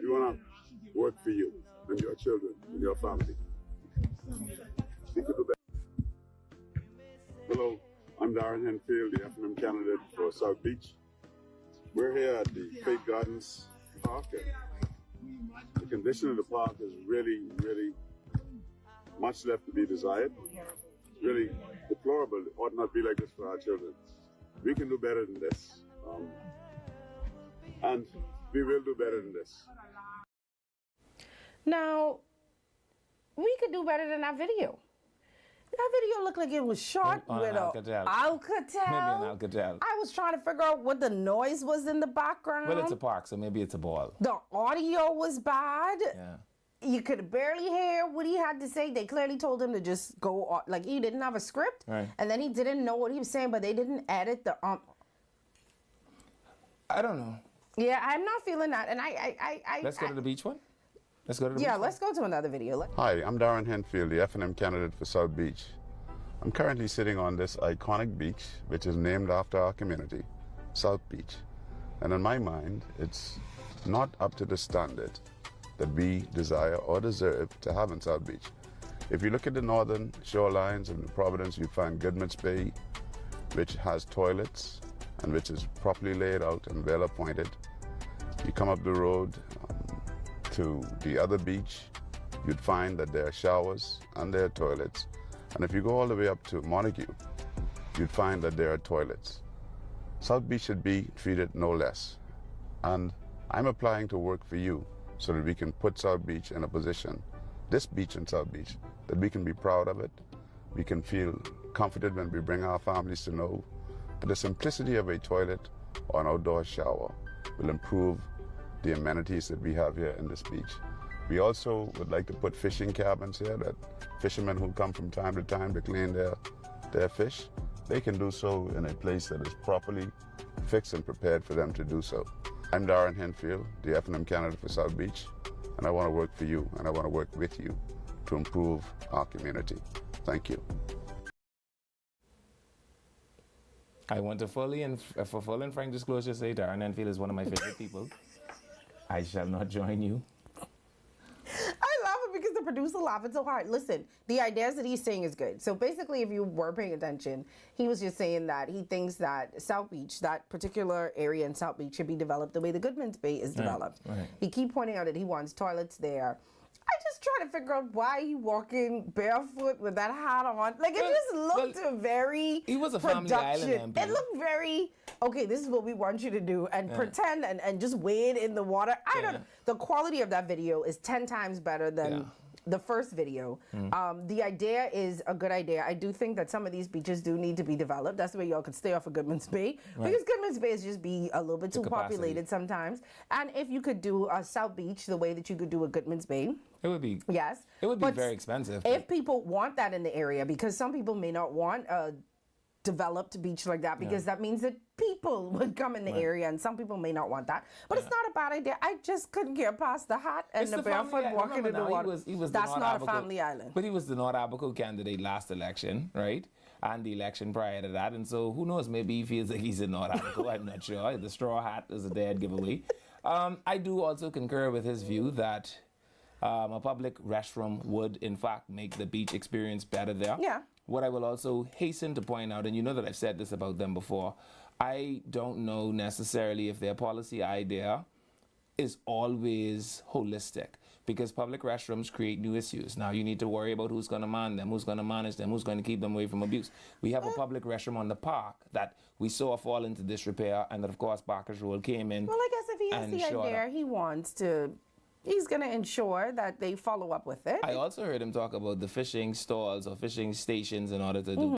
We want to work for you and your children and your family. We could do better. Hello, I'm Darren Henfield, the F&M candidate for South Beach. We're here at the Faith Gardens Park. The condition of the park is really, really much left to be desired. Really deplorable. It ought not be like this for our children. We can do better than this. And we will do better than this. Now, we could do better than that video. That video looked like it was shot with an Alcatel. Maybe an Alcatel. I was trying to figure out what the noise was in the background. Well, it's a park, so maybe it's a ball. The audio was bad. Yeah. You could barely hear what he had to say. They clearly told him to just go on. Like, he didn't have a script. Right. And then he didn't know what he was saying, but they didn't edit the... I don't know. Yeah, I'm not feeling that. And Let's go to the beach one? Let's go to the beach. Yeah, let's go to another video. Hi, I'm Darren Henfield, the F&M candidate for South Beach. I'm currently sitting on this iconic beach, which is named after our community, South Beach. And in my mind, it's not up to the standard that we desire or deserve to have in South Beach. If you look at the northern shorelines of New Providence, you find Goodman's Bay, which has toilets and which is properly laid out and well appointed. You come up the road to the other beach, you'd find that there are showers and there are toilets. And if you go all the way up to Montague, you'd find that there are toilets. South Beach should be treated no less. And I'm applying to work for you so that we can put South Beach in a position, this beach in South Beach, that we can be proud of it. We can feel comforted when we bring our families to know that the simplicity of a toilet or an outdoor shower will improve the amenities that we have here in this beach. We also would like to put fishing cabins here that fishermen who come from time to time to clean their fish, they can do so in a place that is properly fixed and prepared for them to do so. I'm Darren Henfield, the F&M candidate for South Beach, and I want to work for you and I want to work with you to improve our community. Thank you. I want to for full and frank disclosure, say Darren Henfield is one of my favorite people. I shall not join you. I laugh because the producer laughing so hard. Listen, the ideas that he's saying is good. So basically, if you were paying attention, he was just saying that he thinks that South Beach, that particular area in South Beach, should be developed the way the Goodman's Bay is developed. Right. He keep pointing out that he wants toilets there. I just try to figure out why he walking barefoot with that hat on. Like, it just looked very He was a Family Island MP. It looked very, okay, this is what we want you to do, and pretend and just wade in the water. I don't know. The quality of that video is 10 times better than the first video. The idea is a good idea. I do think that some of these beaches do need to be developed. That's the way y'all could stay off of Goodman's Bay. Right. Because Goodman's Bay is just be a little bit too populated sometimes. And if you could do a South Beach the way that you could do a Goodman's Bay, it would be. Yes. It would be very expensive. If people want that in the area, because some people may not want a developed beach like that, because that means that people would come in the area, and some people may not want that. But it's not a bad idea. I just couldn't get past the hat and the barefoot walking in the water. That's not a family island. But he was the North Abaco candidate last election, right? And the election prior to that. And so who knows, maybe he feels like he's in North Abaco. I'm not sure. The straw hat is a dead giveaway. I do also concur with his view that a public restroom would, in fact, make the beach experience better there. Yeah. What I will also hasten to point out, and you know that I've said this about them before, I don't know necessarily if their policy idea is always holistic, because public restrooms create new issues. Now you need to worry about who's going to man them, who's going to manage them, who's going to keep them away from abuse. We have a public restroom on the park that we saw fall into disrepair, and that, of course, Bacchus Rolle came in. Well, I guess if he has the idea, he wants to... He's going to ensure that they follow up with it. I also heard him talk about the fishing stalls or fishing stations in order to do...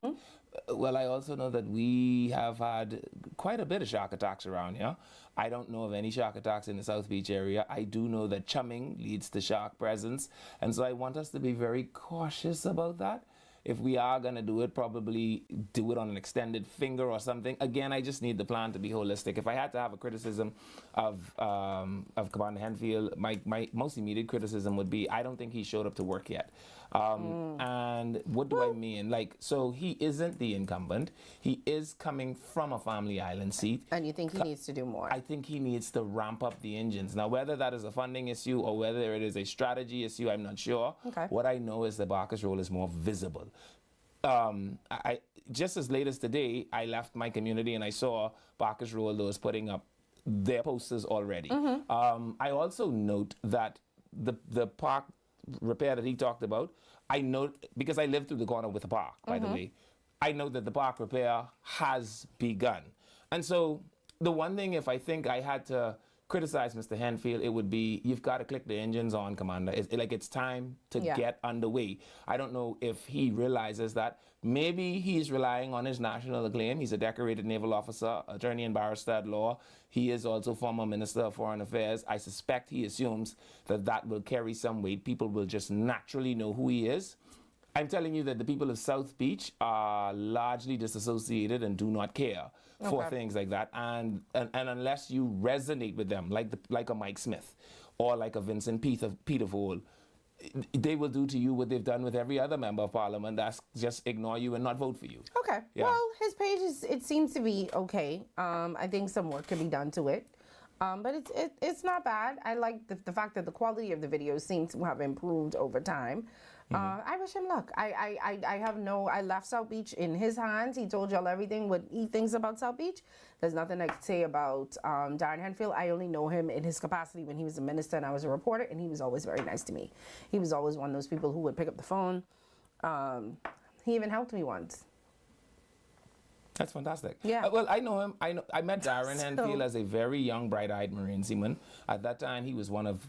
Well, I also know that we have had quite a bit of shark attacks around here. I don't know of any shark attacks in the South Beach area. I do know that chumming leads to shark presence. And so I want us to be very cautious about that. If we are going to do it, probably do it on an extended finger or something. Again, I just need the plan to be holistic. If I had to have a criticism of Commander Henfield, my most immediate criticism would be I don't think he showed up to work yet. And what do I mean? Like, so he isn't the incumbent. He is coming from a Family Island seat. And you think he needs to do more? I think he needs to ramp up the engines. Now, whether that is a funding issue or whether it is a strategy issue, I'm not sure. Okay. What I know is that Bacchus Rolle is more visible. I just as late as today, I left my community and I saw Bacchus Rolle was putting up their posters already. I also note that the park repair that he talked about, I know, because I live through the corner with the park, by the way, I know that the park repair has begun. And so the one thing, if I think I had to criticize Mr. Henfield, it would be, you've got to click the engines on, Commander. It's time to get underway. I don't know if he realizes that. Maybe he's relying on his national acclaim. He's a decorated naval officer, attorney and barrister at law. He is also former Minister of Foreign Affairs. I suspect he assumes that that will carry some weight. People will just naturally know who he is. I'm telling you that the people of South Beach are largely disassociated and do not care for things like that. And unless you resonate with them, like a Mike Smith or like a Vincent Petervold, they will do to you what they've done with every other member of Parliament. That's just ignore you and not vote for you. Okay. Yeah. Well, his page it seems to be okay. I think some work could be done to it. But it's not bad. I like the fact that the quality of the videos seems to have improved over time. I wish him luck. I left South Beach in his hands. He told y'all everything what he thinks about South Beach. There's nothing I could say about Darren Henfield. I only know him in his capacity when he was a minister and I was a reporter, and he was always very nice to me. He was always one of those people who would pick up the phone. He even helped me once. That's fantastic. Yeah. Well, I know him. I met Darren Henfield as a very young, bright-eyed Marine seaman. At that time, he was one of.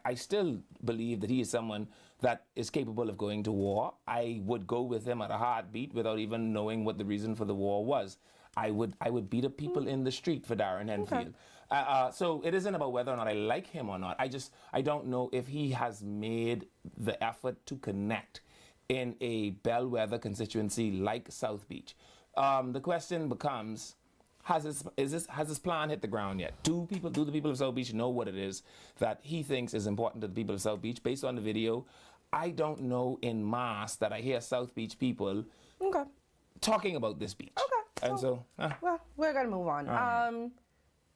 I still believe that he is someone that is capable of going to war. I would go with him at a heartbeat without even knowing what the reason for the war was. I would beat up people in the street for Darren Henfield. Okay. So it isn't about whether or not I like him or not. I don't know if he has made the effort to connect in a bellwether constituency like South Beach. The question becomes, has his plan hit the ground yet? Do the people of South Beach know what it is that he thinks is important to the people of South Beach? Based on the video, I don't know in mass that I hear South Beach people talking about this beach. Okay. And well, we're gonna move on.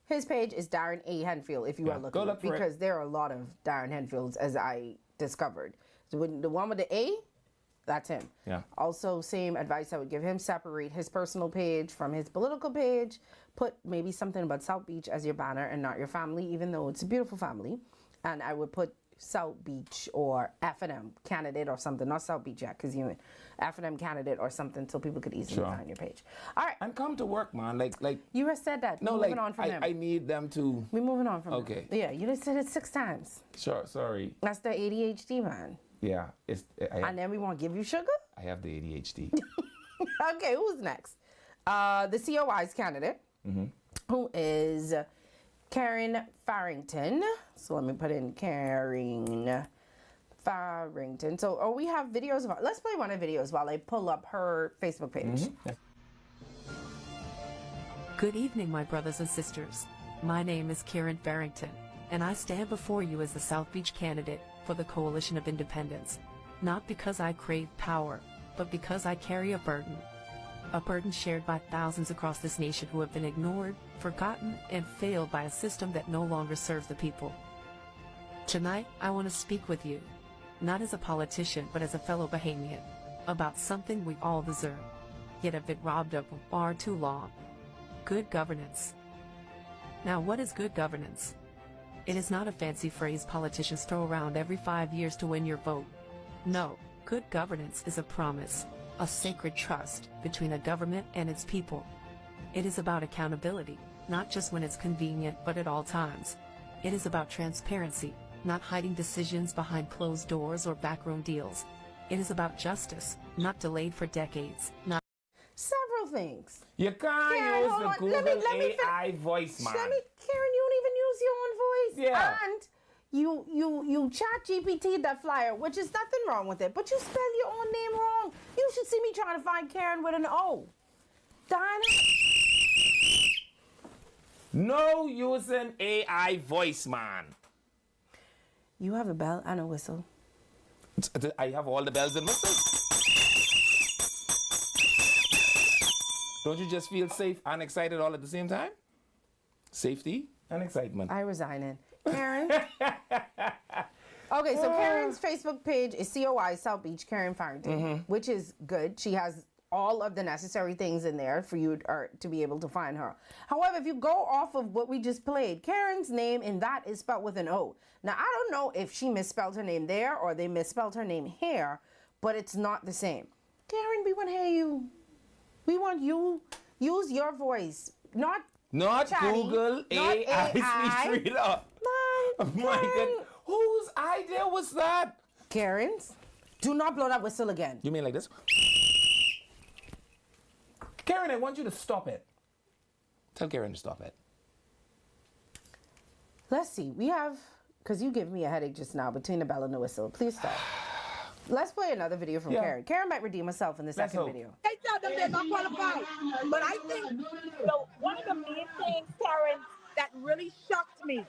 His page is Darren A. Henfield, if you are looking, because there are a lot of Darren Henfields, as I discovered. So the one with the A, that's him. Yeah. Also, same advice I would give him: separate his personal page from his political page. Put maybe something about South Beach as your banner and not your family, even though it's a beautiful family. And I would put South Beach or F&M candidate or something, not South Beach yet, because you F&M candidate or something, so people could easily find your page. All right. And come to work, man. Like you just said that. No, We're moving on from him. I need them to. We're moving on from him. Okay. Yeah, you just said it 6 times. Sure. Sorry. That's the ADHD, man. Yeah. And then we want to give you sugar? I have the ADHD. Okay, who's next? The COI's candidate, who is Karen Farington. So let me put in Karen Farington. So, we have videos of. Let's play one of the videos while I pull up her Facebook page. Good evening, my brothers and sisters. My name is Karen Farington, and I stand before you as the South Beach candidate for the Coalition of Independence. Not because I crave power, but because I carry a burden shared by thousands across this nation who have been ignored, forgotten, and failed by a system that no longer serves the people. Tonight, I want to speak with you, not as a politician, but as a fellow Bahamian, about something we all deserve, yet have been robbed of for far too long: good governance. Now, what is good governance? It is not a fancy phrase politicians throw around every 5 years to win your vote. No, good governance is a promise, a sacred trust between a government and its people. It is about accountability, not just when it's convenient, but at all times. It is about transparency, not hiding decisions behind closed doors or backroom deals. It is about justice, not delayed for decades. Several things. You can't use the Google AI voice, man. Karen, you don't even use your own voice. Yeah. And you chat GPT that flyer, which is nothing wrong with it, but you spell your own name wrong. You should see me trying to find Karen with an O. Dinah? No using AI voice, man. You have a bell and a whistle. I have all the bells and whistles. Don't you just feel safe and excited all at the same time? Safety and excitement. I resign in. Karen? Okay, so Karen's Facebook page is COI South Beach Karen Farington, which is good. She has all of the necessary things in there for you to be able to find her. However, if you go off of what we just played, Karen's name in that is spelled with an O. Now, I don't know if she misspelled her name there or they misspelled her name here, but it's not the same. Karen, we want to hear you. We want you use your voice, not chatty, Google not AI. Straight up. Man, oh my God. Whose idea was that? Karen's. Do not blow that whistle again. You mean like this? Karen, I want you to stop it. Tell Karen to stop it. Let's see. We have, because you gave me a headache just now between the bell and the whistle. Please stop. Let's play another video from Karen. Karen might redeem herself in the second video. They tell them they're not qualified. But I think one of the main things, Karen, that really shocked me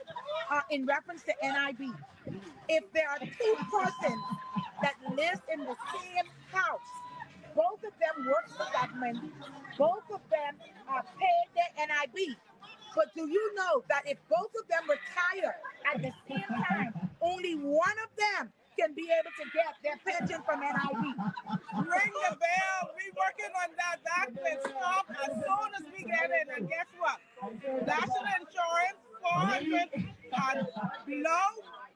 in reference to NIB, if there are two persons that live in the same house, both of them work for government, both of them are paid their NIB. But do you know that if both of them retire at the same time, only one of them can be able to get their pension from NIB? Ring the bell. We working on that. That will stop as soon as we get in. And guess what? National insurance, 400 and below,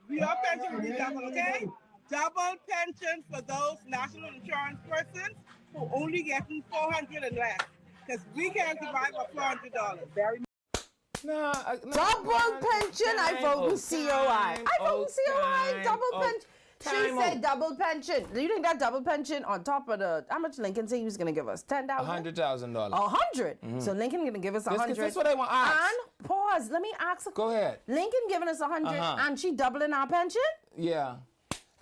your pension will be double, okay? Double pension for those national insurance persons who only getting 400 and less. Because we can't survive on $400. Very No, double pension. I vote with COI. I vote with COI. Double pension. She said double pension. Do you think that double pension on top of the, how much Lincoln said he was going to give us? $10,000? $100,000. 100. So Lincoln going to give us 100. That's what I want to ask. And pause. Let me ask. Go ahead. Lincoln giving us 100 and she doubling our pension? Yeah.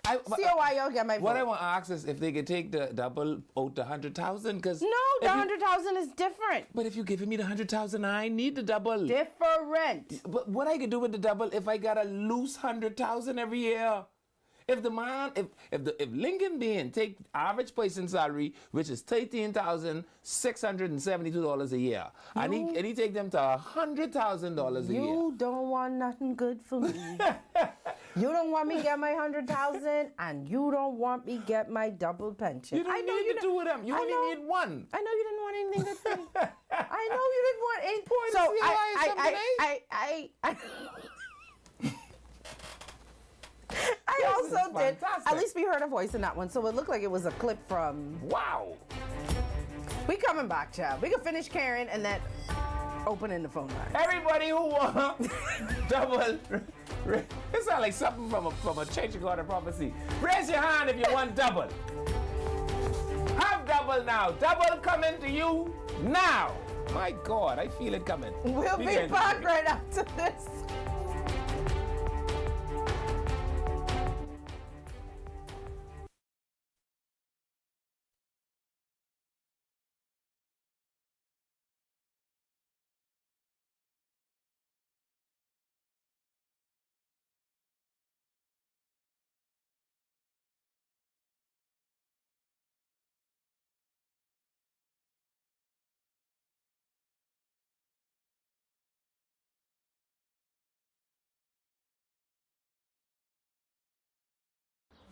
COI, y'all get my vote. What I want to ask is if they could take the double out the 100,000, because no, the 100,000 is different. But if you're giving me the 100,000, I need the double. Different. But what I could do with the double if I got a loose 100,000 every year? If the man, if Lincoln being take average person salary, which is $13,672 a year, and he take them to $100,000 a year. You don't want nothing good for me. You don't want me get my 100,000, and you don't want me get my double pension. You don't need the two of them. You only need one. I know you didn't want anything good for me. I know you didn't want any points. So I also did. At least we heard a voice in that one, so it looked like it was a clip from. Wow. We coming back, child. We can finish Karen and then open in the phone line. Everybody who wants double. It sounds like something from a Change of God of Prophecy. Raise your hand if you want double. Have double now. Double coming to you now. My God, I feel it coming. We'll be back right after this.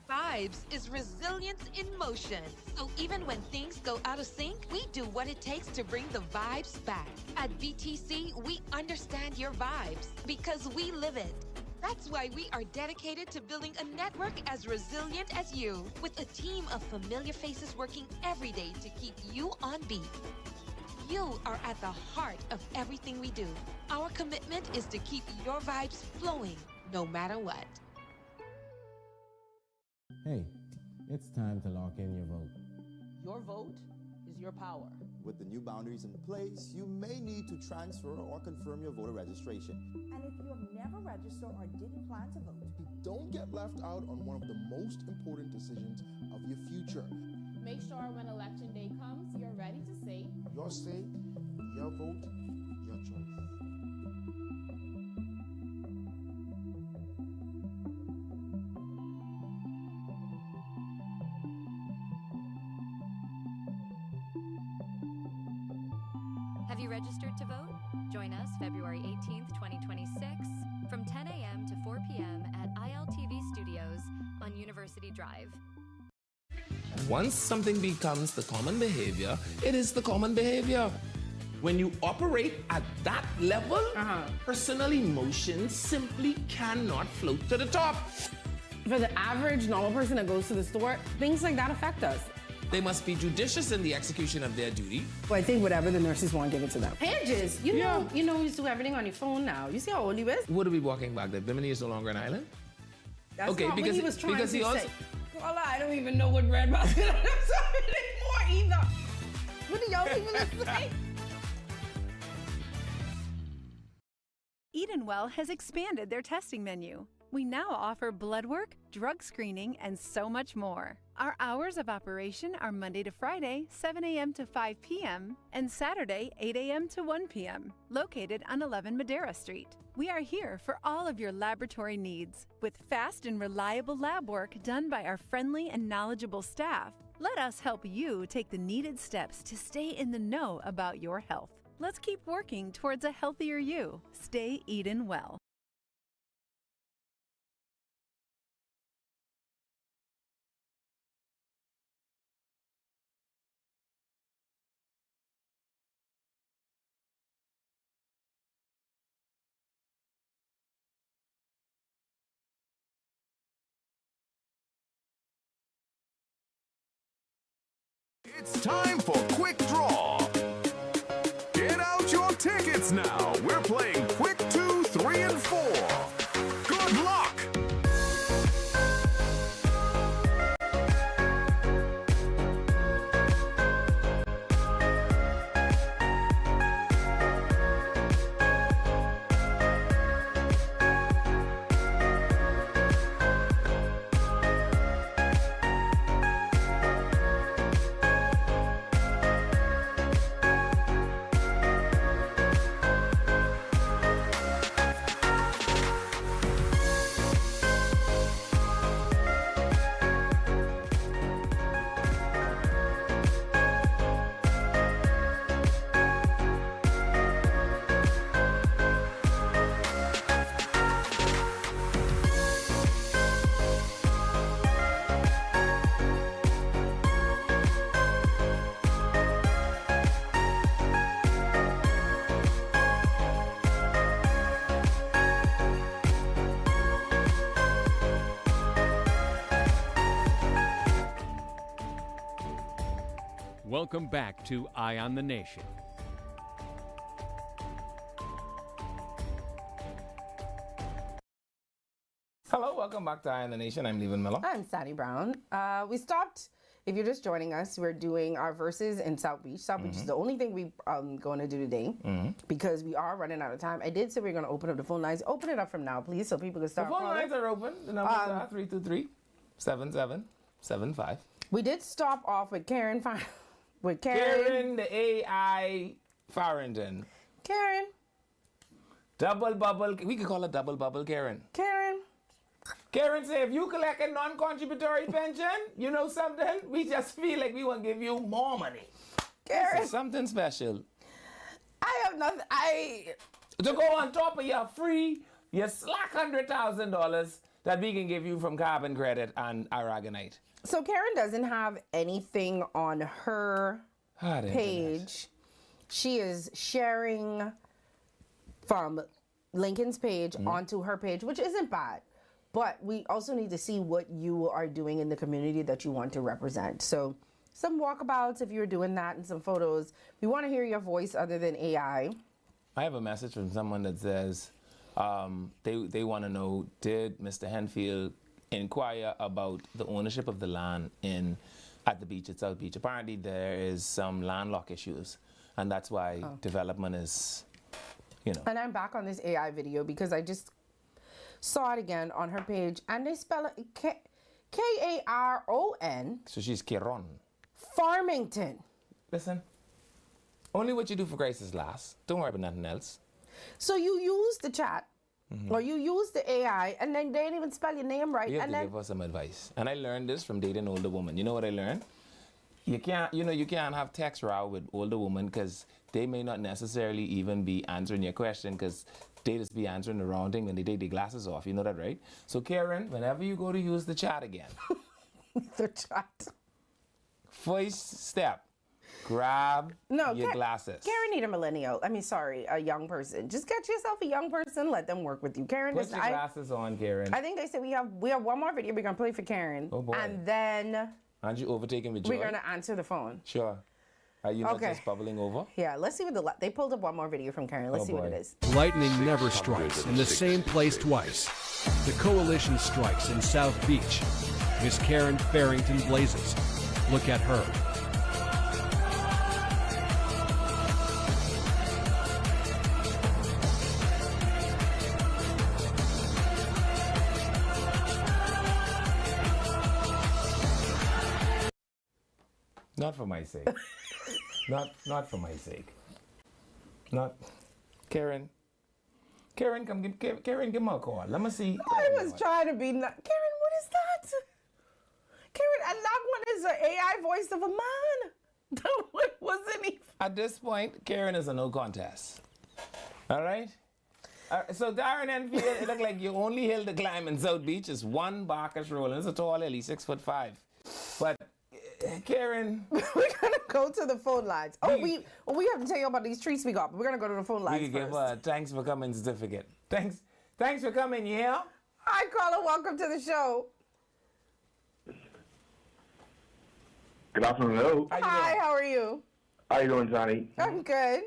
Vibes is resilience in motion. So even when things go out of sync, we do what it takes to bring the vibes back. At BTC, we understand your vibes because we live it. That's why we are dedicated to building a network as resilient as you, with a team of familiar faces working every day to keep you on beat. You are at the heart of everything we do. Our commitment is to keep your vibes flowing, no matter what. Hey, it's time to lock in your vote. Your vote is your power. With the new boundaries in place, you may need to transfer or confirm your voter registration. And if you have never registered or didn't plan to vote, Don't get left out on one of the most important decisions of your future. Make sure when election day comes, you're ready to say Your say, your vote, your choice. Have you registered to vote? Join us February 18th, 2026 from 10 a.m. to 4 p.m. at ILTV Studios on University Drive. Once something becomes the common behavior, it is the common behavior. When you operate at that level, personal emotions simply cannot float to the top. For the average normal person that goes to the store, things like that affect us. They must be judicious in the execution of their duty. Well, I think whatever the nurses want, give it to them. Hedges, you know you used to do everything on your phone now. You see how old he is? What are we walking back? That Bimini is no longer an island? That's okay, not because what he was trying to he also say. Well, I don't even know what Red Basket is anymore either. What do y'all even say? Edenwell has expanded their testing menu. We now offer blood work, drug screening, and so much more. Our hours of operation are Monday to Friday, 7 a.m. to 5 p.m., and Saturday, 8 a.m. to 1 p.m., located on 11 Madera Street. We are here for all of your laboratory needs, with fast and reliable lab work done by our friendly and knowledgeable staff. Let us help you take the needed steps to stay in the know about your health. Let's keep working towards a healthier you. Stay Eden well. It's time for Quick Draw. Get out your tickets now. We're playing Quick 2, 3, and 4. Good luck. Welcome back to Eye on the Nation. Hello, welcome back to Eye on the Nation. I'm Levan Miller. I'm Sally Brown. We stopped. If you're just joining us, we're doing our verses in South Beach. South Beach is the only thing we're going to do today because we are running out of time. I did say we are going to open up the phone lines. Open it up from now, please, so people can start The phone calling. lines are open. The numbers are 323-7775. We did stop off with Karen. Karen, the AI Farington. Karen. Double bubble. We could call it double bubble Karen. Karen. Karen say, if you collect a non-contributory pension, you know something? We just feel like we want to give you more money. Karen. This is something special. I have nothing. To go on top of your free, your slack $100,000 that we can give you from carbon credit and aragonite. So Karen doesn't have anything on her page. She is sharing from Lincoln's page onto her page, which isn't bad. But we also need to see what you are doing in the community that you want to represent. So some walkabouts, if you're doing that, and some photos. We want to hear your voice other than AI. I have a message from someone that says they want to know, did Mr. Henfield inquire about the ownership of the land at the beach at South Beach? Apparently there is some landlock issues, and that's why development is, And I'm back on this AI video because I just saw it again on her page, and they spell it K-A-R-O-N. So she's Kiron. Farington. Listen, only what you do for Christ is last. Don't worry about nothing else. So you use the chat, or you use the AI, and then they didn't even spell your name right. You have to give us some advice. And I learned this from dating older women. You know what I learned? You can't have text row with older women because they may not necessarily even be answering your question because they just be answering the wrong thing when they take their glasses off. You know that, right? So Karen, whenever you go to use the chat again. The chat. First step. Grab your glasses. Karen need a millennial. A young person. Just get yourself a young person. Let them work with you. Karen, put your glasses on, Karen. I think they said we have one more video we're gonna play for Karen. Oh boy. And then aren't you overtaken with joy? We're gonna answer the phone. Sure. Are you not just bubbling over? Yeah. Let's see what they pulled up one more video from Karen. Let's see what it is. Lightning never strikes in the same place twice. The coalition strikes in South Beach. Miss Karen Farington blazes. Look at her. Not for my sake. not for my sake. Not Karen. Karen, Karen, give me a call. Let me see. I was trying to be Karen, what is that? Karen, and that one is an AI voice of a man. That one wasn't even. At this point, Karen is a no contest. All right? So Darren Henfield, it looked like your only hill to climb in South Beach is one Bacchus Rolle. It's a tall hill, he's 6'5". But Karen, we're gonna go to the phone lines. Oh, we have to tell you about these treats we got, but we're gonna go to the phone lines we could first. give thanks for coming certificate. Thanks for coming, yeah? Hi, caller, welcome to the show. Good afternoon. Hello. Hi, how are you? How you doing, Johnny? I'm good.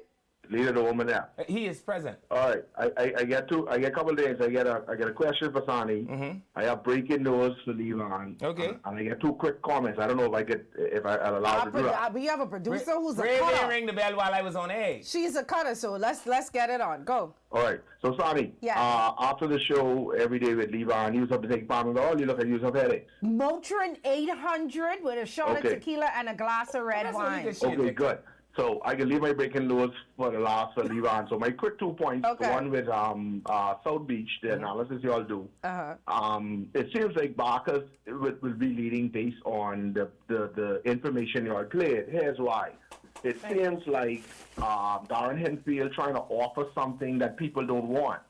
Leader the woman there. He is present. All right. I get a couple of things. I get a question for Sonny. Mm-hmm. I have breaking news for Levon. Okay. And I get two quick comments. I don't know if I'm allowed to do that. We have a producer who's a Ray cutter. didn't ring the bell while I was on air. She's a cutter, so let's get it on. Go. All right. So Sonny, after the show every day with Levon, you have to take Panadol. You look at you have headaches. Motrin 800 with a shot of tequila and a glass of red wine. Okay, good. So I can leave my breaking news for the last for Levon. So my quick 2 points. Okay. The one with South Beach, the analysis you all do. It seems like Bacchus will be leading based on the information you all cleared. Here's why. It seems like Darren Henfield trying to offer something that people don't want.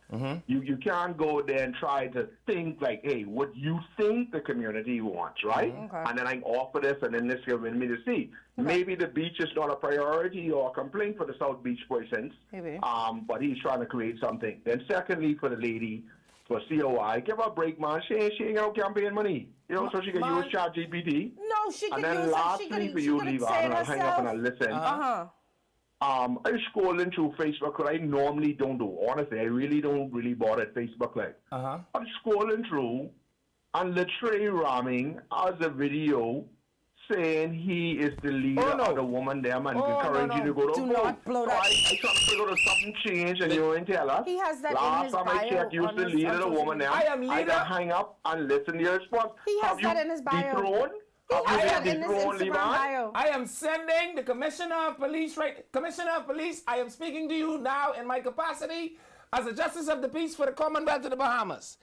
You can't go there and try to think like, hey, what you think the community wants, right? And then I offer this, and then this will win me the seat. Maybe the beach is not a priority or a complaint for the South Beach persons, but he's trying to create something. Then secondly, for the lady, for COI, give her a break, man. She ain't got no campaign money. You know, so she can use ChatGPT. No, she can use it. And then lastly, for you, Levon, and I'll hang up and I'll listen. I'm scrolling through Facebook, because I normally don't do. Honestly, I really don't bother at Facebook. I'm scrolling through, and Latre Raming has a video saying he is the leader of the woman there, and encourage you to go to Do not blow that. I trying to figure out something changed, and you ain't tell us. He has that Last in his time bio. I checked, you was the leader of the woman there. I am leader. I can hang up and listen to your response. He has that in his bio. Dethroned? He has that in his Dethroned, Instagram Levon? bio. I am sending the Commissioner of Police, Commissioner of Police, I am speaking to you now in my capacity as a Justice of the Peace for the Commonwealth of the Bahamas.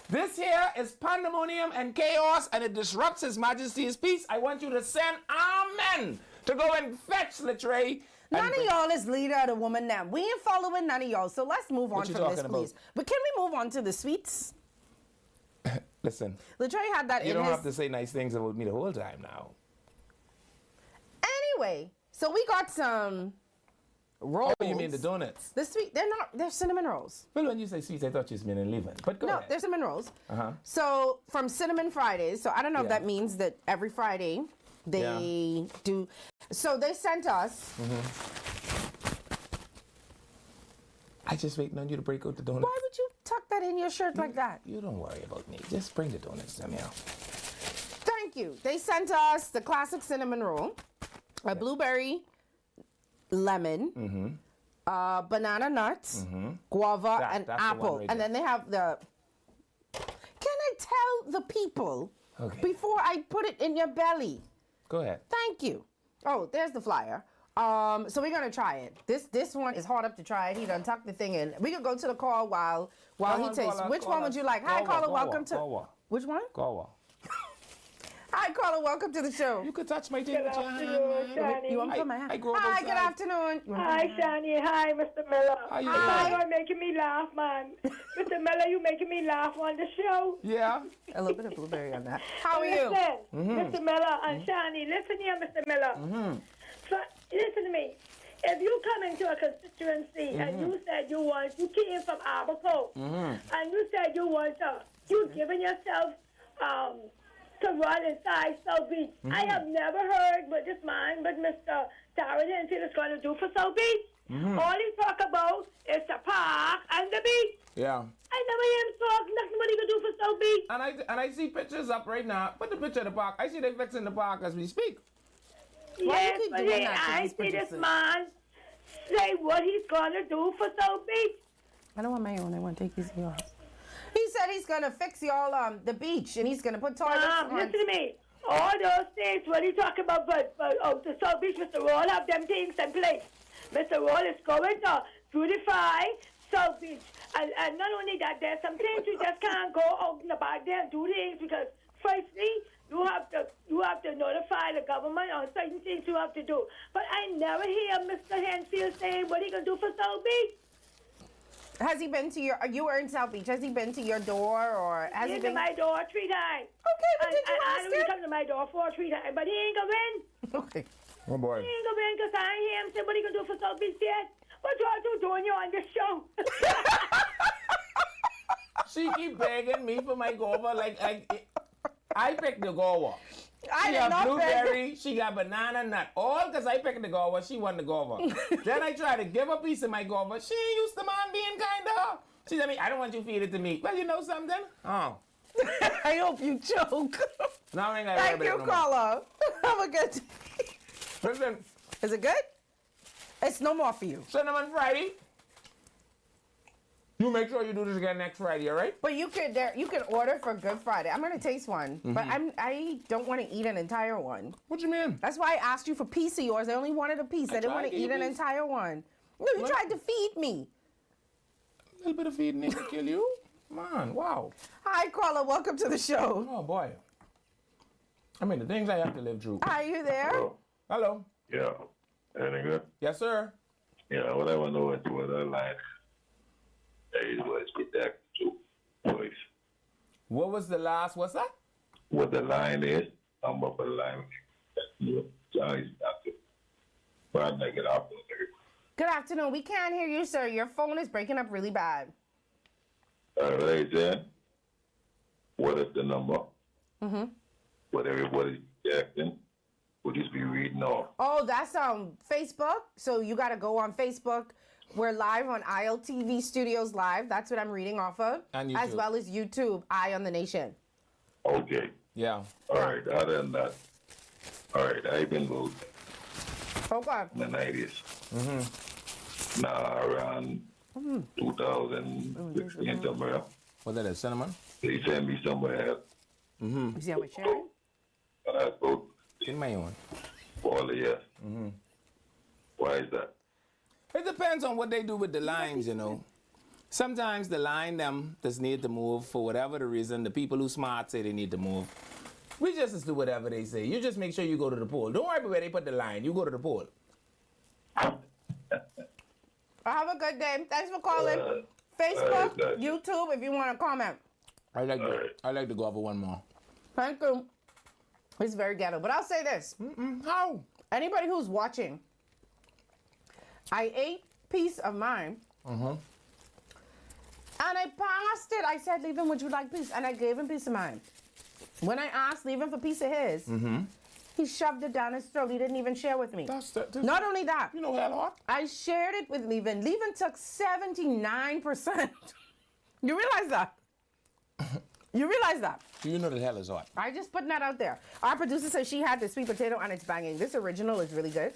This here is pandemonium and chaos, and it disrupts His Majesty's peace. I want you to send amen to go and fetch Latre. None of y'all is leader of the woman now. We ain't following none of y'all, so let's move on you from this, talking please. about? But can we move on to the sweets? Listen, Latre had that you in don't his... have to say nice things about me the whole time now. Anyway, so we got some rolls. Oh, you mean the donuts? The sweet, they're cinnamon rolls. Well, when you say sweets, I thought you meant in leaving. But go No, ahead. they're cinnamon rolls. Uh-huh. So from Cinnamon Fridays, so I don't know if that means that every Friday they do. So they sent us. I just waiting on you to break out the donuts. Why would you tuck that in your shirt like that? You don't worry about me. Just bring the donuts to me. Thank you. They sent us the classic cinnamon roll, a blueberry, lemon, banana nuts, guava, and apple. And then they have the... Can I tell the people before I put it in your belly? Go ahead. Thank you. Oh, there's the flyer. So we're gonna try it. This one is hard up to try it. He done tucked the thing in. We could go to the call while he tastes. Which one would you like? Hi, caller. Welcome to. Which one? Guava. Hi, caller. Welcome to the show. You could touch my thing. Good afternoon, Shani. You want to put my hand? Hi, good afternoon. Hi, Shani. Hi, Mr. Miller. How you doing? You're making me laugh, man. Mr. Miller, you making me laugh on the show. Yeah. A little bit of blueberry on that. How are you? Listen, Mr. Miller and Shani, listen here, Mr. Miller. So, listen to me. If you come into a constituency and you said you came from Abaco, and you said you giving yourself to run inside South Beach. I have never heard what this man, but Mr. Darren Henfield is going to do for South Beach. All he talk about is the park and the beach. Yeah. I never hear him talk nothing what he can do for South Beach. And I see pictures up right now. Put the picture of the park. I see they fixing the park as we speak. Yes, but I see this man say what he's going to do for South Beach. I don't want my own. I want to take these yours. He said he's going to fix y'all the beach, and he's going to put toilets listen to me. All those things, what he talking about, but the South Beach, Mr. Rolle have them things in place. Mr. Rolle is going to beautify South Beach. And not only that, there's some things you just can't go out in the back there and do things because, firstly, you have to notify the government on certain things you have to do. But I never hear Mr. Henfield saying what he gonna do for South Beach. Has he been to your? You were in South Beach. Has he been to your door, or has he been to my door 3 times? Okay, but did you I ask him? He come to my door 4 or 3 times, but he ain't come in. Okay. Oh boy. He ain't come in because I ain't hear him say what he gonna do for South Beach yet. What y'all two doing you on this show? She keep begging me for my guava. Like I picked the guava. I She did got not blueberry, she got banana nut. All because I picked the guava, she won the guava. Then I tried to give a piece of my guava. She ain't used to man being kind of. She said, I don't want you to feed it to me. Well, you know something? Oh. I hope you choke. Now I ain't got Thank you, caller. Have a good day. Listen. Is it good? It's no more for you. Cinnamon Friday. You make sure you do this again next Friday, all right? But you could order for Good Friday. I'm gonna taste one, but I don't want to eat an entire one. What you mean? That's why I asked you for a piece of yours. I only wanted a piece. I didn't want to eat an entire one. No, you tried to feed me. A little bit of feeding ain't gonna kill you. Man, wow. Hi, caller. Welcome to the show. Oh boy. I mean, the things I have to live through. Are you there? Hello. Yeah. Anything good? Yes, sir. Yeah, what I want to know is what I like. Is what's with that voice. What was the last? What's that? What the line is? I'm up the line. Good afternoon. We can't hear you, sir. Your phone is breaking up really bad. All right, then. What is the number? Mm-hmm. What everybody's acting? Would just be reading off. Oh, that's Facebook. So you got to go on Facebook. We're live on ILTV Studios Live. That's what I'm reading off of. And as well as YouTube, Eye on the Nation. Okay. Yeah. All right. Other than that, all right, I've been moved. Okay. In the 90s. Mm-hmm. Now around 2016 somewhere. What that is, cinnamon? They sent me somewhere else. Mm-hmm. You see how we're sharing? And I spoke. In my own. For all the years. Mm-hmm. Why is that? It depends on what they do with the lines, you know. Sometimes the line them just need to move for whatever the reason. The people who smart say they need to move. We just do whatever they say. You just make sure you go to the poll. Don't worry about where they put the line. You go to the poll. Have a good day. Thanks for calling. Facebook, YouTube, if you want to comment. I like to go over one more. Thank you. It's very ghetto. But I'll say this. How? Anybody who's watching, I ate piece of mine. Mm-hmm. And I passed it. I said, Leave him, would you like piece? And I gave him piece of mine. When I asked Leave for piece of his, he shoved it down his throat. He didn't even share with me. Not only that, you know hell hot. I shared it with Levin. Levin took 79%. You realize that? You realize that? You know the hell is hot. I just putting that out there. Our producer says she had the sweet potato and it's banging. This original is really good.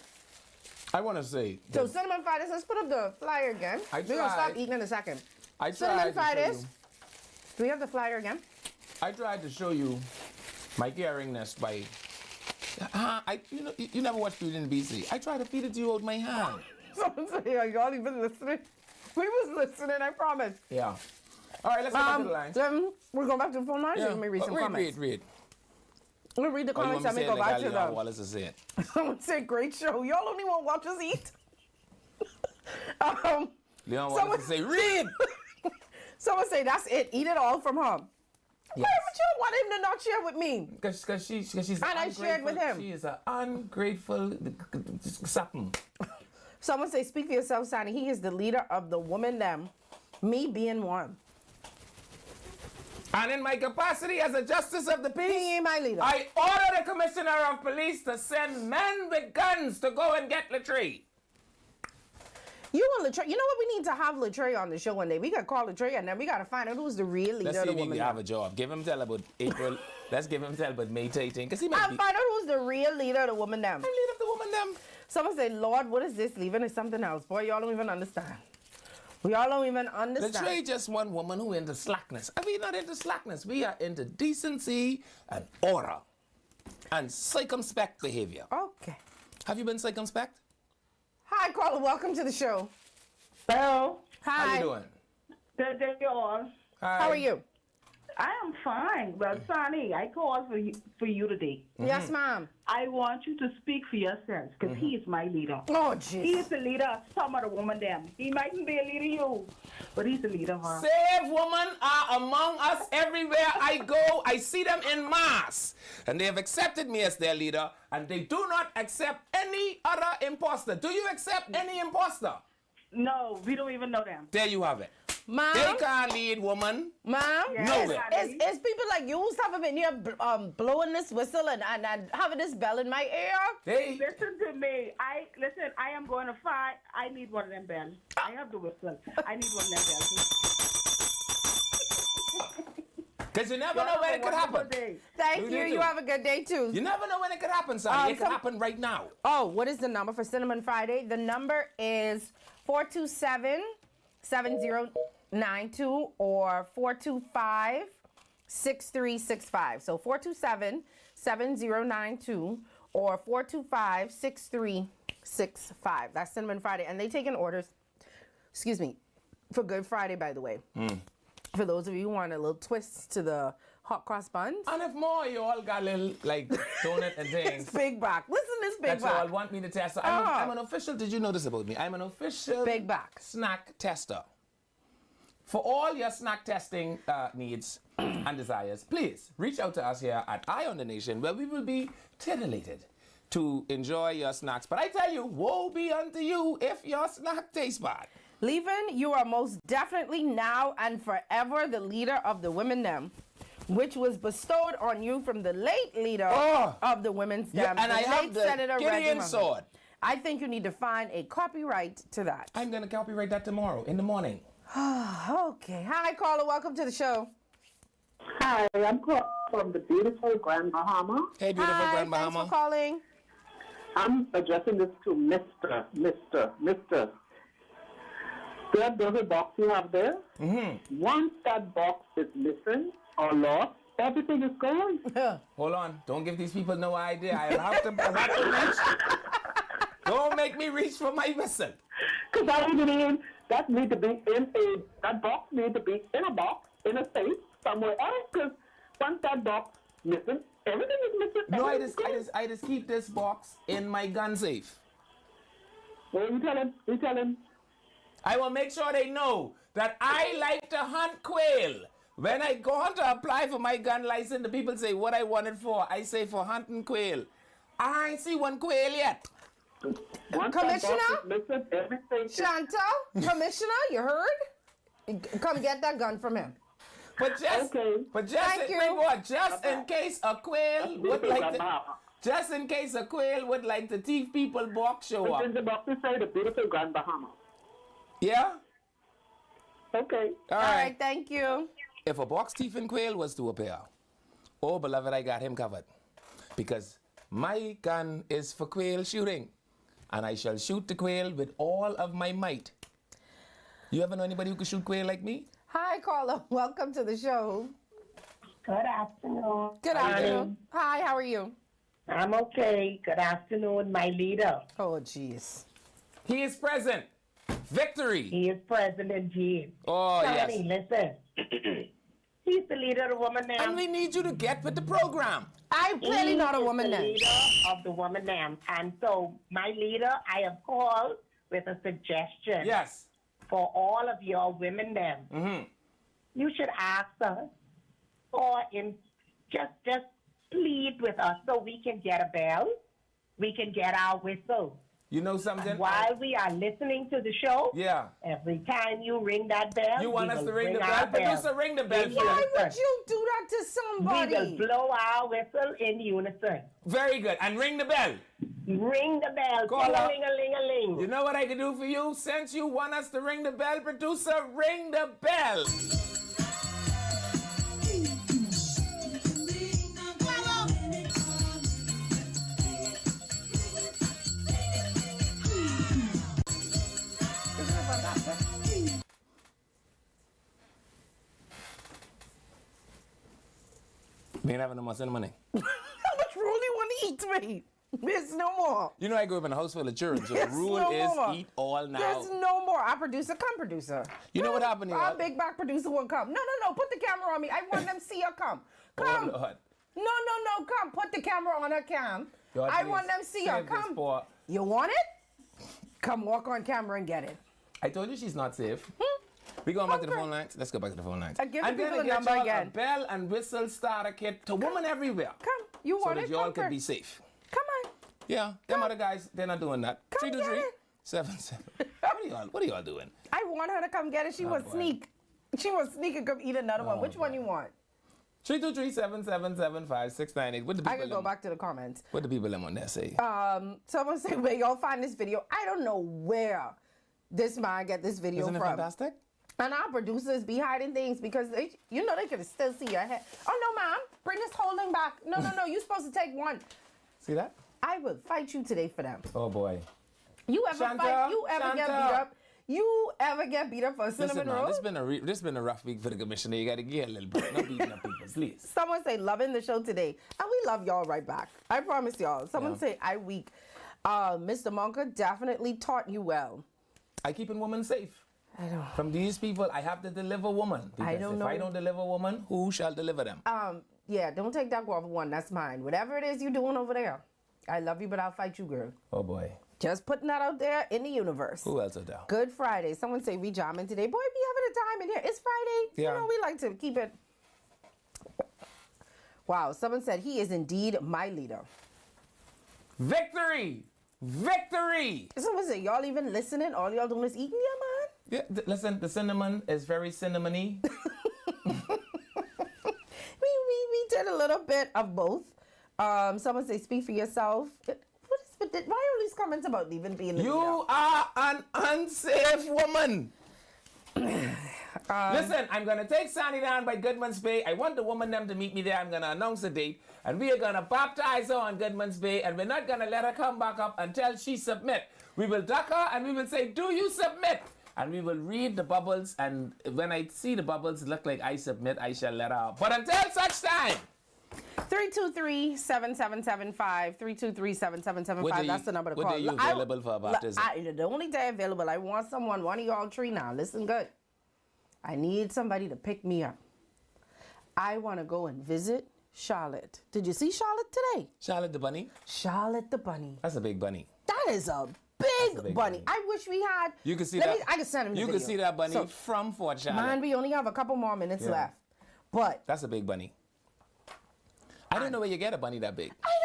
I want to say. So cinnamon fried let's put up the flyer again. We're going to stop eating in a second. Cinnamon fried is. Do we have the flyer again? I tried to show you my caringness by. You never watched Beauty in BC. I tried to feed it to you out my hand. Someone say, are y'all even listening? We was listening, I promise. Yeah. All right, let's go back to the lines. We're going back to the phone lines. Yeah. Let me read some comments. Read. I'm going to read the comments and we go back to them. Wallace to say it. Someone said, great show. Y'all only want to watch us eat. Leon Wallace to say, read. Someone say, that's it. Eat it all from home. Yes. Why would you want him to not share with me? Because she's and I shared with him. She is an ungrateful something. Someone say, speak for yourself, Sonny. He is the leader of the woman them. Me being one. And in my capacity as a justice of the peace, he ain't my leader. I order the commissioner of police to send men with guns to go and get Latree. You and Latree, you know what? We need to have Latree on the show one day. We got to call Latree and then we got to find out who's the real leader of the woman. Let's see if he have a job. Give him till about April. Let's give him till about May 18. Because he might I'll find out who's the real leader of the woman them. The leader of the woman them. Someone say, Lord, what is this? Leaving is something else. Boy, y'all don't even understand. We all don't even understand. Latree just one woman who into slackness. I mean, not into slackness. We are into decency and order and circumspect behavior. Okay. Have you been circumspect? Hi, caller. Welcome to the show. Hello. Hi. How you doing? Good day, all. Hi. How are you? I am fine. Well, Sonny, I called for you today. Yes, ma'am. I want you to speak for yourself because he is my leader. Oh, jeez. He is the leader of some of the women them. He mightn't be a leader you, but he's the leader of her. Saved women are among us everywhere I go. I see them in mass. And they have accepted me as their leader, and they do not accept any other imposter. Do you accept any imposter? No, we don't even know them. There you have it. Ma'am? They can't lead, woman. Ma'am? No. Is people like you haven't been here blowing this whistle and having this bell in my ear? Listen to me. I am going to fight. I need one of them bells. I have the whistle. I need one of them bells. Because you never know when it could happen. Thank you. You have a good day, too. You never know when it could happen, son. It could happen right now. Oh, what is the number for Cinnamon Friday? The number is 427-7092 or 425-6365. So 427-7092 or 425-6365. That's Cinnamon Friday. And they take in orders, for Good Friday, by the way. For those of you who want a little twist to the hot cross buns. And if more, you all got a little, like, donut and things. It's Big Back. Listen to this Big Back. That you all want me to test. So I'm an official, did you know this about me? I'm an official Big Back snack tester. For all your snack testing needs and desires, please reach out to us here at Eye on the Nation, where we will be titillated to enjoy your snacks. But I tell you, woe be unto you if your snack tastes bad. Levin, you are most definitely now and forever the leader of the women them, which was bestowed on you from the late leader of the women's them. And I have the Gideon sword. I think you need to find a copyright to that. I'm going to copyright that tomorrow in the morning. Okay. Hi, caller. Welcome to the show. Hi, I'm calling from the beautiful Grand Bahama. Hey, beautiful Grand Bahama. Thanks for calling. I'm addressing this to Mr. That little box you have there, once that box is missing or lost, everything is gone. Hold on. Don't give these people no idea. I'll have to reach. Don't make me reach for my whistle. Because that need to be that box need to be in a box, in a safe, somewhere else. Because once that box missing, everything is missing. No, I just keep this box in my gun safe. Well, you tell him. I will make sure they know that I like to hunt quail. When I go on to apply for my gun license, the people say what I want it for. I say for hunting quail. I ain't see one quail yet. Commissioner? Chantal? Commissioner, you heard? Come get that gun from him. But just in case a quail would like to... Just in case a quail would like the thief people box show up. The box inside the beautiful Grand Bahama. Yeah? Okay. All right. Thank you. If a box thief and quail was to appear, oh, beloved, I got him covered. Because my gun is for quail shooting. And I shall shoot the quail with all of my might. You ever know anybody who can shoot quail like me? Hi, caller. Welcome to the show. Good afternoon. Good afternoon. Hi, how are you? I'm okay. Good afternoon, my leader. Oh, jeez. He is present. Victory. He is present indeed. Oh, Sonny, yes. Listen. He's the leader of the woman now. And we need you to get with the program. I'm clearly not a woman now. He's the leader of the woman now. And so, my leader, I have called with a suggestion. Yes. For all of your women now. You should ask us or just plead with us so we can get a bell. We can get our whistle. You know something? And while we are listening to the show, every time you ring that bell, you want us to ring the bell? Producer, ring the bell. Why would you do that to somebody? We will blow our whistle in unison. Very good. And ring the bell. Ring the bell. Ting-a-ling-a-ling-a-ling. You know what I can do for you? Since you want us to ring the bell, producer, ring the bell. We ain't having no more money. How much roll you want to eat me? There's no more. You know, I grew up in a house full of children, so the rule is eat all now. There's no more. Our producer, come producer. You know what happened here? Our big back producer will come. No, put the camera on me. I want them to see her come. Come. Oh, Lord. No, come. Put the camera on her cam. I want them to see her. Come. You want it? Come walk on camera and get it. I told you she's not safe. We going back to the phone lines? Let's go back to the phone lines. I'm going to get y'all a bell and whistle starter kit to women everywhere. Come. You want it? So that y'all can be safe. Come on. Yeah, them other guys, they're not doing that. 323-77. What are y'all doing? I want her to come get it. She will sneak. She will sneak and come eat another one. Which one you want? 323-777-5698. What the people I can go back to the comments. What the people on there say? Someone say where y'all find this video. I don't know where this man get this video Isn't from. Isn't it fantastic? And our producers be hiding things because they can still see your head. Oh no, ma'am, bring this whole thing back. No, you're supposed to take one. See that? I will fight you today for them. Oh boy. You ever fight? You ever get beat up? You ever get beat up for a cinnamon roll? This been a rough week for the commissioner. You got to get a little bit. Not beating up people, please. Someone say loving the show today, and we love y'all right back. I promise y'all. Someone say I weak. Mr. Monka definitely taught you well. I keeping women safe. I don't. From these people, I have to deliver woman. Because if I don't deliver woman, who shall deliver them? Yeah, don't take that guava one. That's mine. Whatever it is you're doing over there, I love you, but I'll fight you, girl. Oh boy. Just putting that out there in the universe. Who else are there? Good Friday. Someone say we jamming today. Boy, we having a time in here. It's Friday. Yeah. You know, we like to keep it. Wow. Someone said he is indeed my leader. Victory! Victory! Someone said y'all even listening? All y'all doing is eating, yeah, man? Yeah, listen, the cinnamon is very cinnamony. we did a little bit of both. Someone say speak for yourself. Why are these comments about even being the You leader? are an unsafe woman. Listen, I'm going to take Sandy down by Goodman's Bay. I want the woman them to meet me there. I'm going to announce the date. And we are going to baptize her on Goodman's Bay. And we're not going to let her come back up until she submit. We will duck her and we will say, do you submit? And we will read the bubbles. And when I see the bubbles look like I submit, I shall let her out. But until such time. 323-7775. 323-7775. That's the number to call. What are you available for baptism? The only day available, I want someone, one of y'all three now. Listen good. I need somebody to pick me up. I want to go and visit Charlotte. Did you see Charlotte today? Charlotte the bunny? Charlotte the bunny. That's a big bunny. That is a big bunny. I wish we had. You can see that. I can send him the video. You can see that bunny from Fort Charlotte. Man, we only have a couple more minutes left. But. That's a big bunny. I don't know where you get a bunny that big. I don't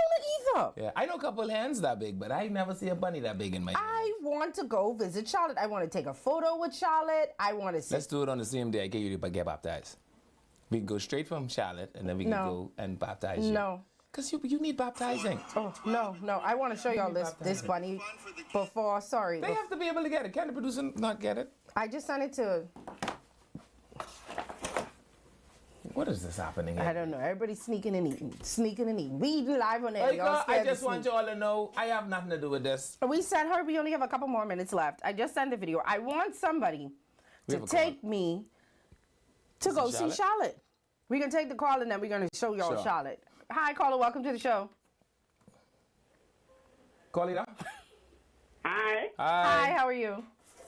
either. Yeah, I know a couple hens that big, but I never see a bunny that big in my life. I want to go visit Charlotte. I want to take a photo with Charlotte. I want to see. Let's do it on the same day I get you to get baptized. We can go straight from Charlotte, and then we can go and baptize you. No. Because you need baptizing. Oh, no. I want to show y'all this bunny before. Sorry. They have to be able to get it. Can the producer not get it? I just sent it to... What is this happening here? I don't know. Everybody's sneaking and eating. We eating live on air. I just want you all to know I have nothing to do with this. We sent her. We only have a couple more minutes left. I just sent the video. I want somebody to take me to go see Charlotte. We're going to take the call and then we're going to show y'all Charlotte. Hi, caller. Welcome to the show. Caller. Hi. Hi, how are you?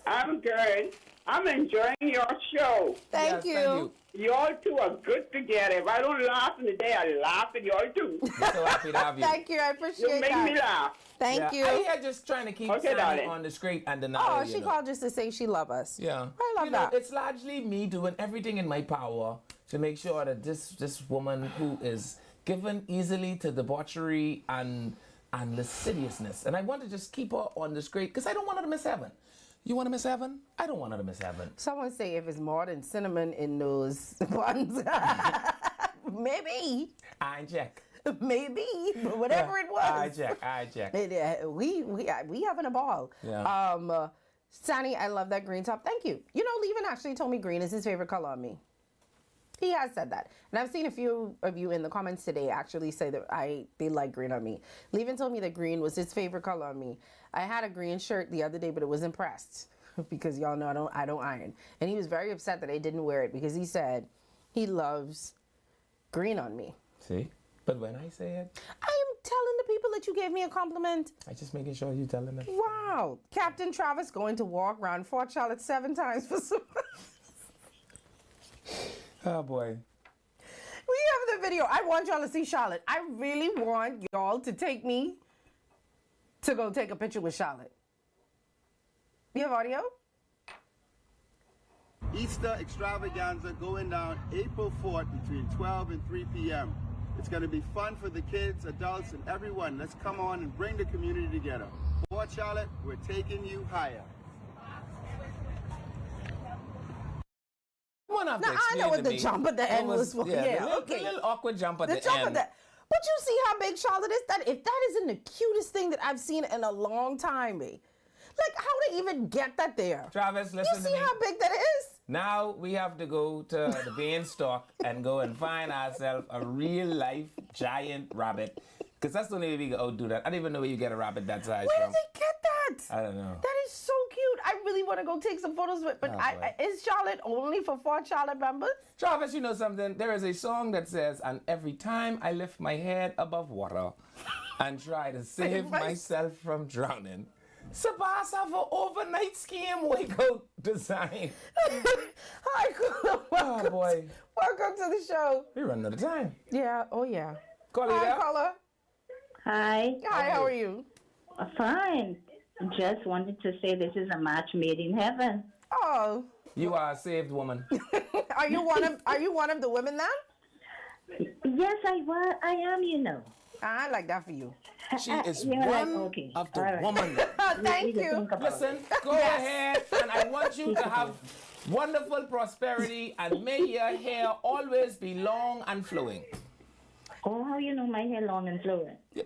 I'm good. I'm enjoying your show. Thank you. Y'all two are good together. If I don't laugh in the day, I laugh at y'all too. I'm so happy to have you. Thank you. I appreciate that. You make me laugh. Thank you. I am just trying to keep Sandy on the straight and the narrow. Oh, she called just to say she loves us. Yeah. I love that. It's largely me doing everything in my power to make sure that this woman who is given easily to debauchery and lasciviousness, and I want to just keep her on the straight because I don't want her to miss heaven. You want to miss heaven? I don't want her to miss heaven. Someone say if it's more than cinnamon in those buns, maybe. I check. Maybe, but whatever it was. I check. We having a ball. Yeah. Sonny, I love that green top. Thank you. You know, Levin actually told me green is his favorite color on me. He has said that. And I've seen a few of you in the comments today actually say that they like green on me. Levin told me that green was his favorite color on me. I had a green shirt the other day, but it wasn't pressed because y'all know I don't iron. And he was very upset that I didn't wear it because he said he loves green on me. See? But when I say it, I am telling the people that you gave me a compliment. I'm just making sure you tell them. Wow. Captain Travis going to walk around Fort Charlotte 7 times for some. Oh, boy. We have the video. I want y'all to see Charlotte. I really want y'all to take me to go take a picture with Charlotte. You have audio? Easter extravaganza going down April 4th between 12 and 3 p.m. It's going to be fun for the kids, adults, and everyone. Let's come on and bring the community together. Fort Charlotte, we're taking you higher. Now, I know what the jump at the end was for. Yeah, okay. The little awkward jump at the end. But you see how big Charlotte is? That isn't the cutest thing that I've seen in a long time, me. Like, how they even get that there? Travis, listen to me. You see how big that is? Now we have to go to the beanstalk and go and find ourselves a real-life giant rabbit. Because that's the only way we can outdo that. I don't even know where you get a rabbit that size from. Where did they get that? I don't know. That is so cute. I really want to go take some photos with, but is Charlotte only for Fort Charlotte members? Travis, you know something? There is a song that says, and every time I lift my head above water and try to save myself from drowning, Sabas have an overnight skiing wake-out design. Hi, Caller. Welcome, oh, boy. Welcome to the show. We're running out of time. Yeah, oh, yeah. Hi, caller. Hi. Hi, how are you? Fine. Just wanted to say this is a match made in heaven. Oh. You are a saved woman. Are you one of the women then? Yes, I am, you know. I like that for you. She is one of the woman. Thank you. Listen, go ahead, and I want you to have wonderful prosperity, and may your hair always be long and flowing. Oh, how you know my hair long and flowing? Yeah,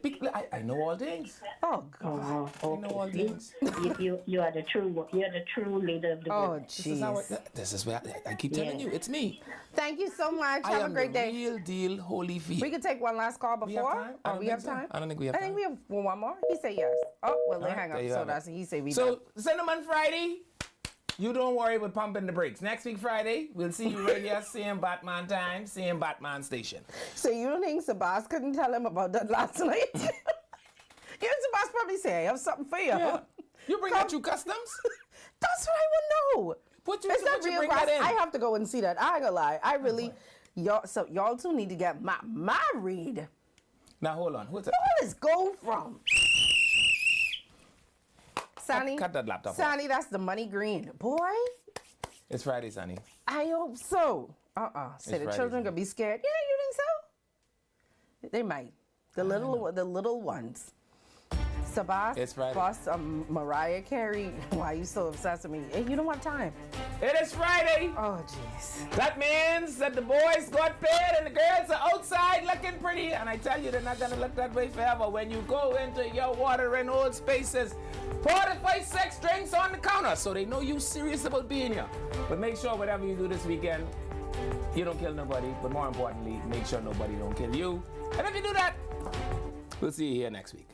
I know all things. Oh God, okay. I know all things. You are the true leader of the group. Oh, jeez. This is where I keep telling you, it's me. Thank you so much. Have a great day. Real deal, holy feet. We can take one last call before. We have time? I don't think we have time. I think we have one more. He said yes. Oh, well, they hang up. So that's he said we. So Cinnamon Friday. You don't worry with pumping the brakes. Next week, Friday, we'll see you right here, same Batman time, same Batman station. So you don't think Sabas couldn't tell him about that last night? You know, Sabas probably say, I have something for you. Yeah. You bring that through customs? That's what I would know. What you bring that in? I have to go and see that. I ain't gonna lie. I really, y'all two need to get my read. Now, hold on. What's that? Where does go from? Sonny, cut that laptop Sonny, that's the money green. Boy. It's Friday, Sonny. I hope so. Say the children gonna be scared. Yeah, you think so? They might. The little ones. Sabas, it's Friday. Boss, Mariah Carey, why are you so obsessed with me? Hey, you don't have time. It is Friday. Oh, jeez. That means that the boys got paid and the girls are outside looking pretty. And I tell you, they're not going to look that way forever. When you go into your watering old spaces, pour the 5-6 drinks on the counter so they know you serious about being here. But make sure whatever you do this weekend, you don't kill nobody. But more importantly, make sure nobody don't kill you. And if you do that, we'll see you here next week.